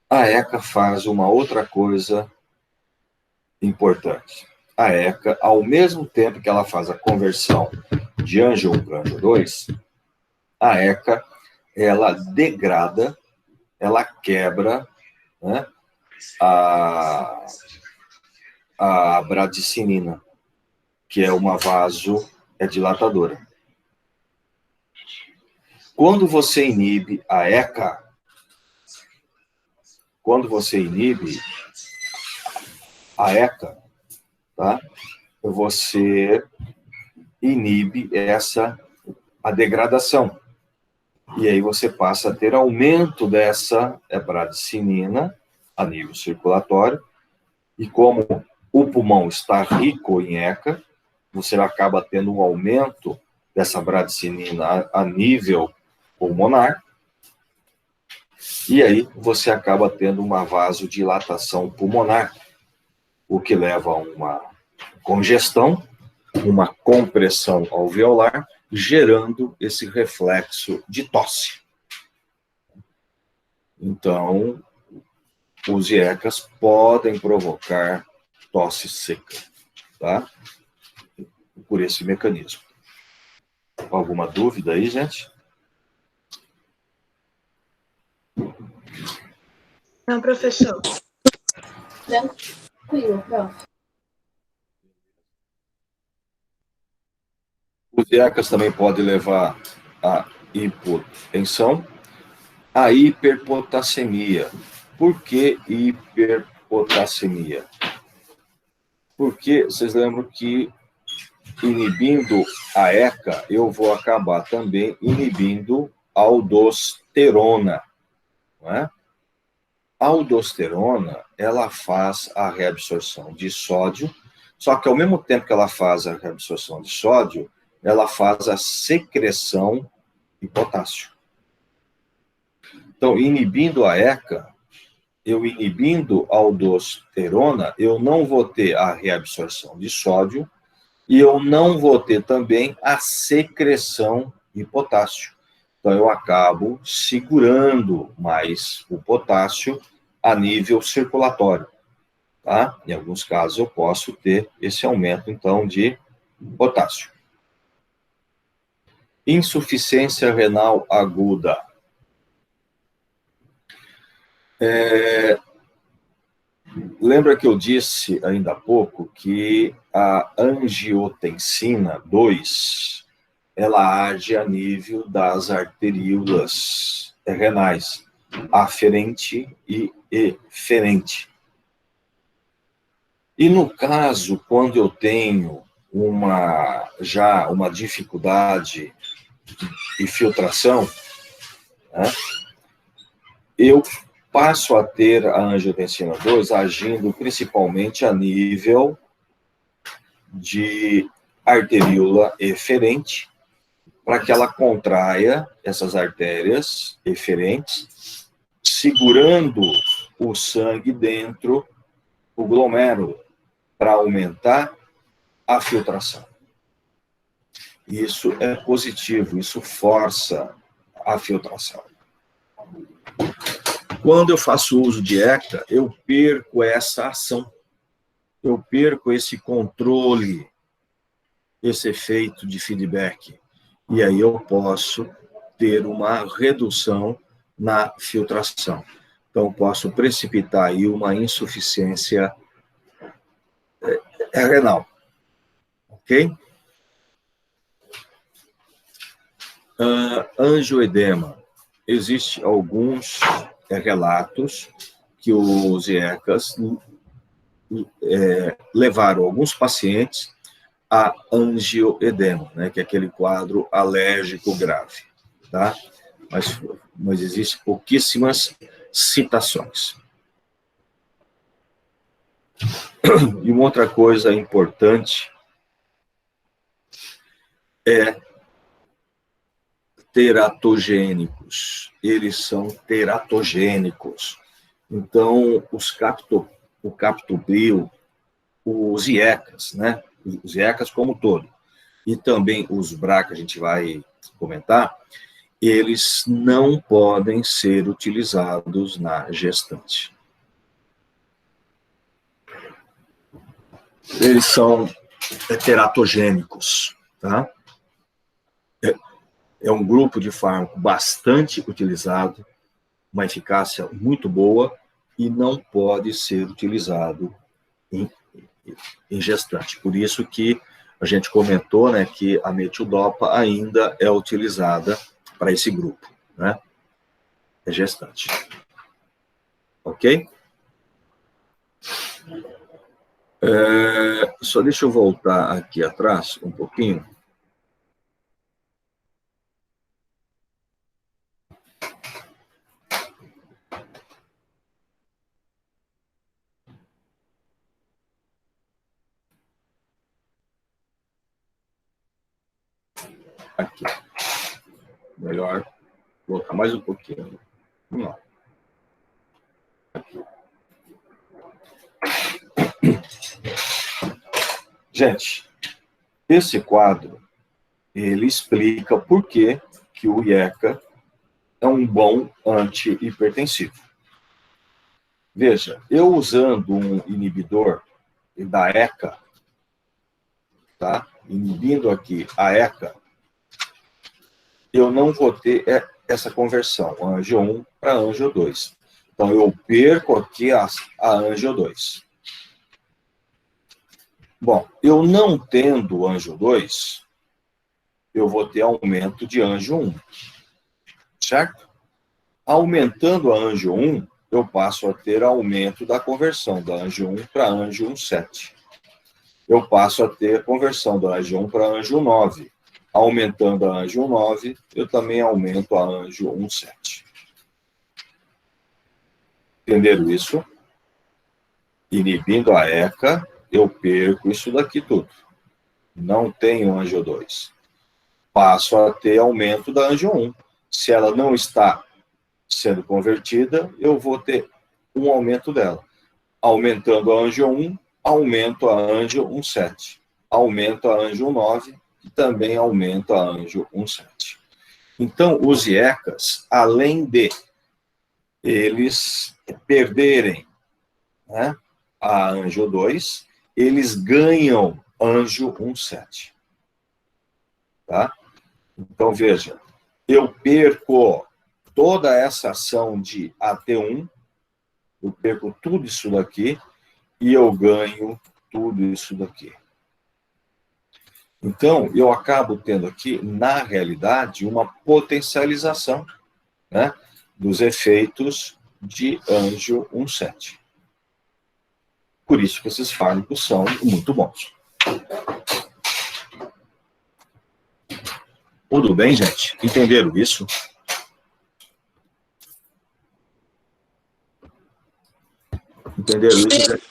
a ECA faz uma outra coisa importante. A ECA, ao mesmo tempo que ela faz a conversão de anjo 1 para anjo 2, a ECA, ela degrada, ela quebra, né, a bradicinina, que é uma vasodilatadora. Quando você inibe a ECA, tá? Você inibe a degradação. E aí você passa a ter aumento dessa bradicinina a nível circulatório, e como o pulmão está rico em ECA, você acaba tendo um aumento dessa bradicinina a nível pulmonar, e aí você acaba tendo uma vasodilatação pulmonar, o que leva a uma congestão, uma compressão alveolar, gerando esse reflexo de tosse. Então, os IECAs podem provocar tosse seca, tá? Por esse mecanismo. Alguma dúvida aí, gente? Não, professor. Tranquilo, prof. Os IECAs também podem levar à hipotensão, à hiperpotassemia. Por que hiperpotassemia? Porque vocês lembram que inibindo a ECA, eu vou acabar também inibindo a aldosterona, não é? A aldosterona, ela faz a reabsorção de sódio, só que ao mesmo tempo que ela faz a reabsorção de sódio, ela faz a secreção de potássio. Então, inibindo a ECA, eu inibindo a aldosterona, eu não vou ter a reabsorção de sódio e eu não vou ter também a secreção de potássio. Então, eu acabo segurando mais o potássio a nível circulatório. Tá? Em alguns casos, eu posso ter esse aumento, então, de potássio. Insuficiência renal aguda. Lembra que eu disse ainda há pouco que a angiotensina 2, ela age a nível das arteríolas renais, aferente e eferente. E no caso, quando eu tenho já uma dificuldade de filtração, né, eu passo a ter a angiotensina 2 agindo principalmente a nível de arteríola eferente, para que ela contraia essas artérias eferentes, segurando o sangue dentro do glomérulo, para aumentar a filtração. Isso é positivo, isso força a filtração. Quando eu faço uso de ECA, eu perco essa ação. eu perco esse controle, esse efeito de feedback. E aí eu posso ter uma redução na filtração. Então, posso precipitar aí uma insuficiência renal. Ok? Angioedema. Existem alguns relatos que os IECAS levaram alguns pacientes a angioedema, né, que é aquele quadro alérgico grave, tá? Mas existem pouquíssimas citações. E uma outra coisa importante é teratogênicos. Eles são teratogênicos. Então, o captopril, os IECAS, né? Os IECAS como um todo, e também os BRA, que a gente vai comentar, eles não podem ser utilizados na gestante. Eles são teratogênicos, tá? É um grupo de fármaco bastante utilizado, uma eficácia muito boa, e não pode ser utilizado em gestante. Por isso que a gente comentou, né, que a metildopa ainda é utilizada para esse grupo, né? É gestante. Ok? Só deixa eu voltar aqui atrás um pouquinho. Aqui. Melhor colocar mais um pouquinho. Vamos lá. Aqui. Gente, esse quadro, ele explica por que o IECA é um bom antihipertensivo. Veja, eu usando um inibidor da ECA, tá? Inibindo aqui a ECA, eu não vou ter essa conversão, angio 1 para angio 2. Então, eu perco aqui a angio 2. Bom, eu não tendo angio 2, eu vou ter aumento de angio 1. Certo? Aumentando a angio 1, eu passo a ter aumento da conversão da angio 1 para angio 1,7. Eu passo a ter a conversão da angio 1 para angio 9. Aumentando a angio 9, eu também aumento a angio 1,7. Entenderam isso? Inibindo a ECA, eu perco isso daqui tudo. Não tenho angio 2. Passo a ter aumento da angio 1. Se ela não está sendo convertida, eu vou ter um aumento dela. Aumentando a angio 1, aumento a angio 1,7. Aumento a angio 9 e também aumento a angio 1,7. Então, os IECAS, além de eles perderem, né, a angio 2, eles ganham angio 1,7. Tá? Então, veja, eu perco toda essa ação de AT1, eu perco tudo isso daqui e eu ganho tudo isso daqui. Então, eu acabo tendo aqui, na realidade, uma potencialização, né, dos efeitos de angio 1,7. Por isso que esses fármacos são muito bons. Tudo bem, gente? Entenderam isso? Entenderam isso, gente?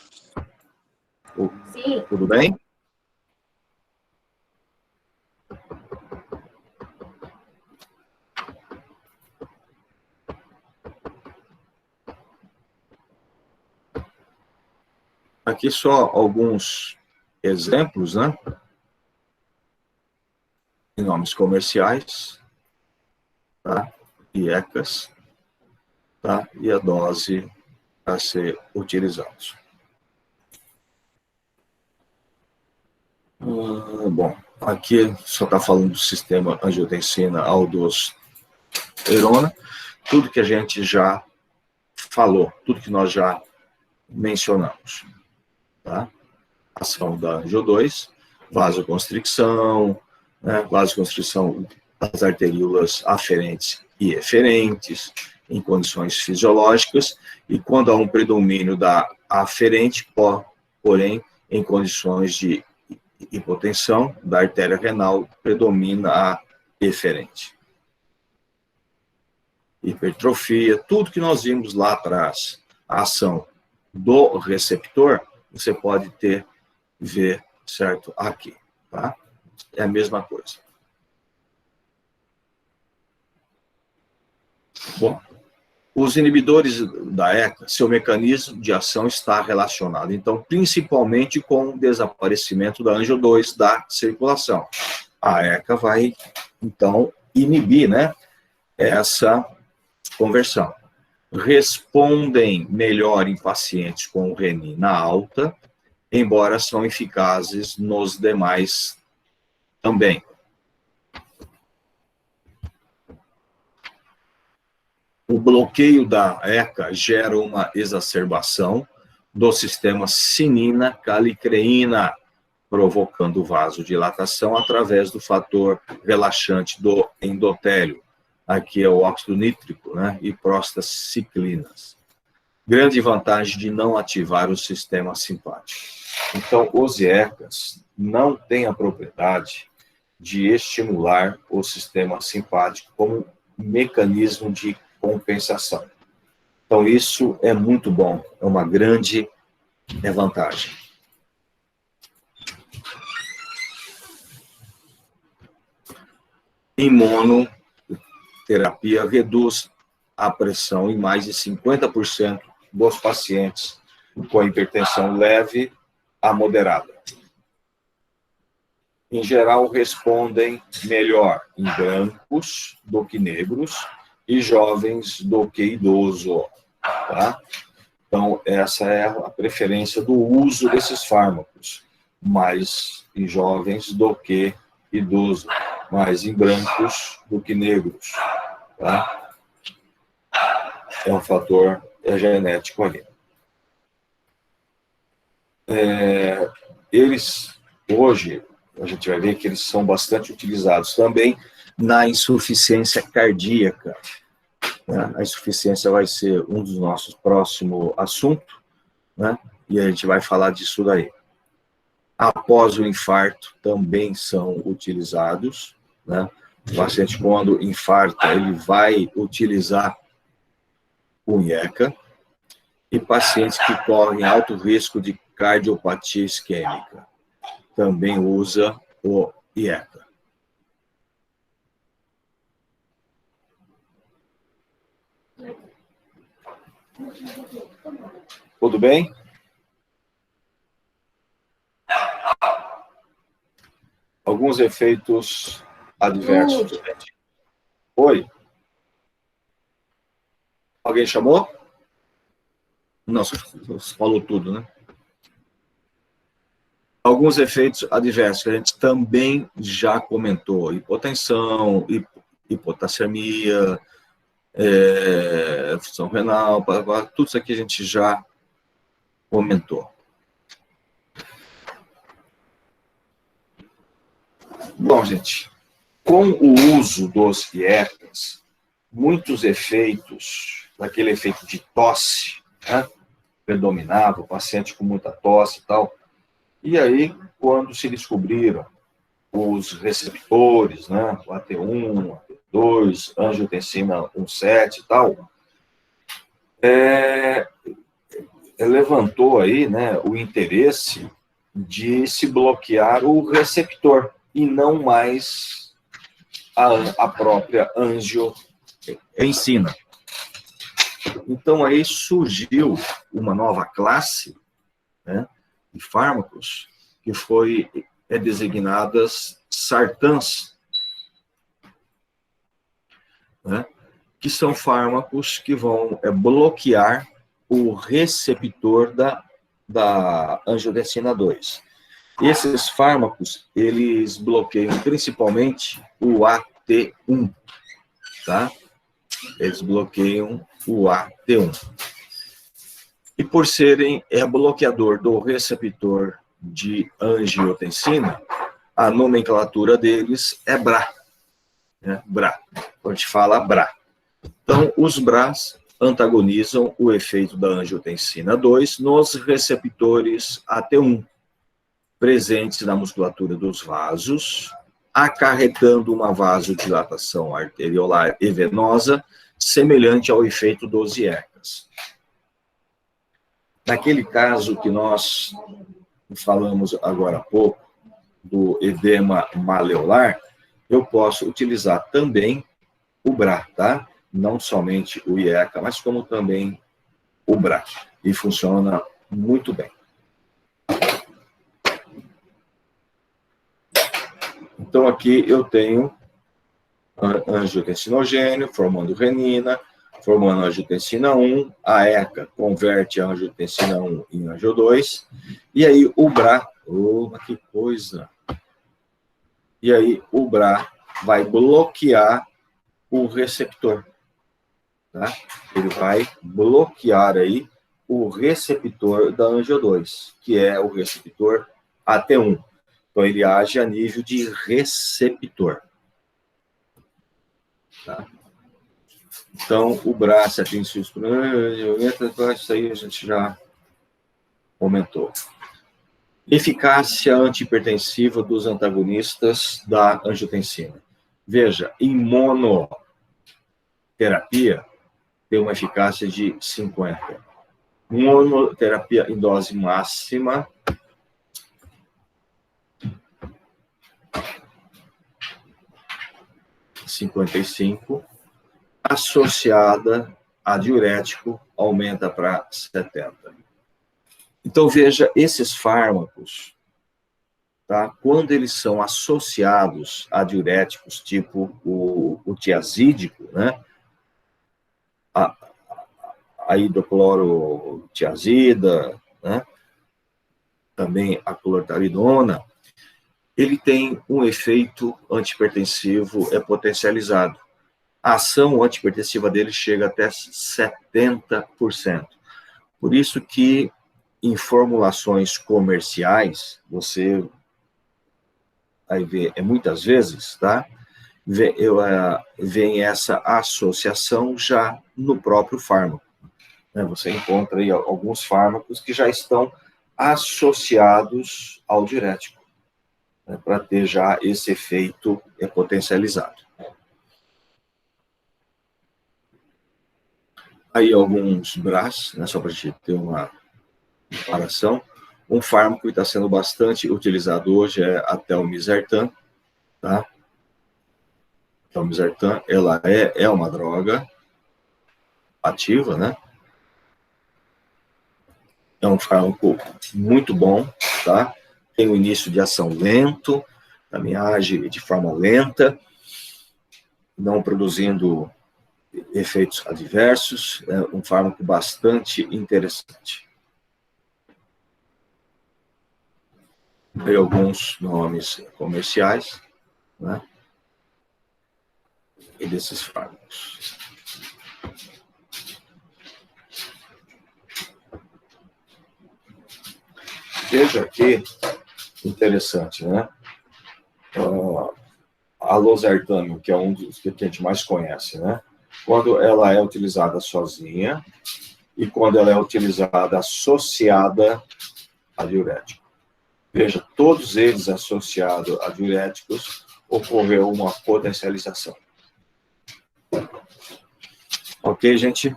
Sim. Tudo bem? Aqui só alguns exemplos, né? Em nomes comerciais, tá? IECAS, tá? E a dose a ser utilizada. Bom, aqui só está falando do sistema angiotensina-aldosterona, tudo que a gente já falou, tudo que nós já mencionamos, tá? Ação da angio-2, vasoconstricção, né? Vasoconstrição das arteríolas aferentes e eferentes, em condições fisiológicas, e quando há um predomínio da aferente, porém, em condições de hipotensão da artéria renal, predomina a eferente. Hipertrofia, tudo que nós vimos lá atrás, a ação do receptor, você pode ver, certo, aqui, tá? É a mesma coisa. Bom, os inibidores da ECA, seu mecanismo de ação está relacionado, então, principalmente com o desaparecimento da angio-2 da circulação. A ECA vai, então, inibir, né, essa conversão. Respondem melhor em pacientes com renina alta, embora são eficazes nos demais também. O bloqueio da ECA gera uma exacerbação do sistema cinina-calicreína, provocando vasodilatação através do fator relaxante do endotélio. Aqui é o óxido nítrico, né, e prostaciclinas. Grande vantagem de não ativar o sistema simpático. Então, os ECAs não têm a propriedade de estimular o sistema simpático como mecanismo de compensação. Então, isso é muito bom, é uma grande vantagem. Imunoterapia reduz a pressão em mais de 50% dos pacientes com hipertensão leve a moderada. Em geral, respondem melhor em brancos do que negros e jovens do que idoso, tá? Então, essa é a preferência do uso desses fármacos, mais em jovens do que idoso, mais em brancos do que negros, tá? É um fator genético ali. Eles, hoje, a gente vai ver que eles são bastante utilizados também na insuficiência cardíaca. Né? A insuficiência vai ser um dos nossos próximos assuntos, né? E a gente vai falar disso daí. Após o infarto, também são utilizados, né? O paciente, quando infarta, ele vai utilizar o IECA, e pacientes que correm alto risco de cardiopatia isquêmica também usa o IECA. Tudo bem? Alguns efeitos adversos. Oi? Alguém chamou? Não, você falou tudo, né? Alguns efeitos adversos que a gente também já comentou: hipotensão, hipotassemia, função renal, tudo isso aqui a gente já comentou. Bom, gente, com o uso dos IECAs, muitos efeitos, daquele efeito de tosse, né, predominava, o paciente com muita tosse e tal. E aí, quando se descobriram os receptores, né, o AT1, AT2, angiotensina 1,7 e tal, levantou aí, né, o interesse de se bloquear o receptor e não mais a própria angiotensina. Então, aí surgiu uma nova classe, né, de fármacos que foi designadas sartans, né, que são fármacos que vão bloquear o receptor da angiotensina 2. Esses fármacos, eles bloqueiam principalmente o AT1, tá? Eles bloqueiam o AT1. E por serem bloqueador do receptor de angiotensina, a nomenclatura deles é BRA, né? BRA. A gente fala BRA. Então, os BRAs antagonizam o efeito da angiotensina 2 nos receptores AT1, presentes na musculatura dos vasos, acarretando uma vasodilatação arteriolar e venosa, semelhante ao efeito dos IECAs. Naquele caso que nós falamos agora há pouco, do edema maleolar, eu posso utilizar também o BRA, tá? Não somente o IECA, mas como também o BRA. E funciona muito bem. Então, aqui eu tenho angiotensinogênio, formando renina, formando angiotensina 1, a ECA converte a angiotensina 1 em angio 2, e aí o BRA, que coisa! E aí o BRA vai bloquear o receptor, tá? Ele vai bloquear aí o receptor da angio 2, que é o receptor AT1. Então, ele age a nível de receptor. Tá? Então, o BRA, se atinge isso aí a gente já comentou. Eficácia antihipertensiva dos antagonistas da angiotensina. Veja, em monoterapia, tem uma eficácia de 50. Monoterapia em dose máxima, 55, associada a diurético, aumenta para 70. Então, veja, esses fármacos, tá? Quando eles são associados a diuréticos, tipo o tiazídico, né? A hidroclorotiazida, né? Também a clortaridona, ele tem um efeito antihipertensivo potencializado. A ação antihipertensiva dele chega até 70%. Por isso que, em formulações comerciais, você vai ver, muitas vezes, tá? Vem essa associação já no próprio fármaco. Né? Você encontra aí alguns fármacos que já estão associados ao diurético, né, para ter já esse efeito potencializado. Aí alguns BRAs, né, só para a gente ter uma comparação. Um fármaco que está sendo bastante utilizado hoje é a telmisartan, tá? Telmisartan, ela é uma droga ativa, né? É um fármaco muito bom, tá? Tem um início de ação lento, também age de forma lenta, não produzindo efeitos adversos, é um fármaco bastante interessante. Tem alguns nomes comerciais, né? E desses fármacos. Veja aqui, interessante, né? A losartano, que é um dos que a gente mais conhece, né? Quando ela é utilizada sozinha e quando ela é utilizada associada a diurético. Veja, todos eles associados a diuréticos, ocorreu uma potencialização. Ok, gente?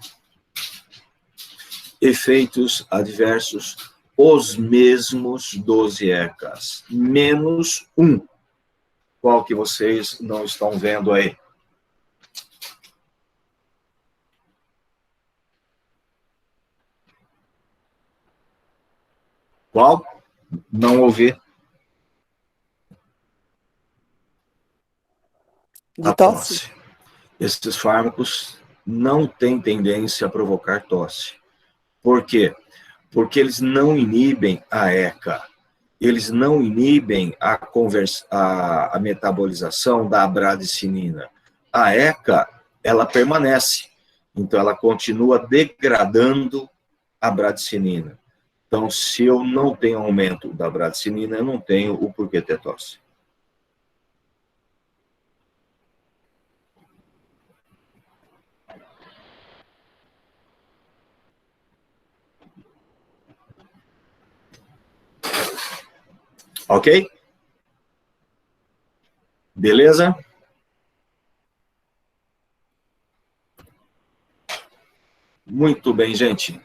Efeitos adversos, os mesmos 12 ECAs, menos um. Qual que vocês não estão vendo aí? Qual? Não ouvi. De tosse? Esses fármacos não têm tendência a provocar tosse. Por quê? Porque eles não inibem a ECA. eles não inibem a metabolização da bradicinina. A ECA, ela permanece, então ela continua degradando a bradicinina. Então, se eu não tenho aumento da bradicinina, eu não tenho o porquê ter tosse. Ok? Beleza? Muito bem, gente.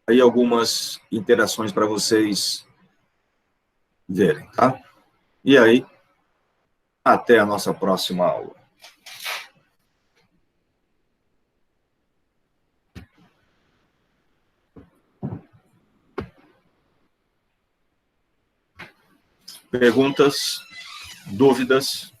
Aí algumas interações para vocês verem, tá? E aí, até a nossa próxima aula. Perguntas, dúvidas?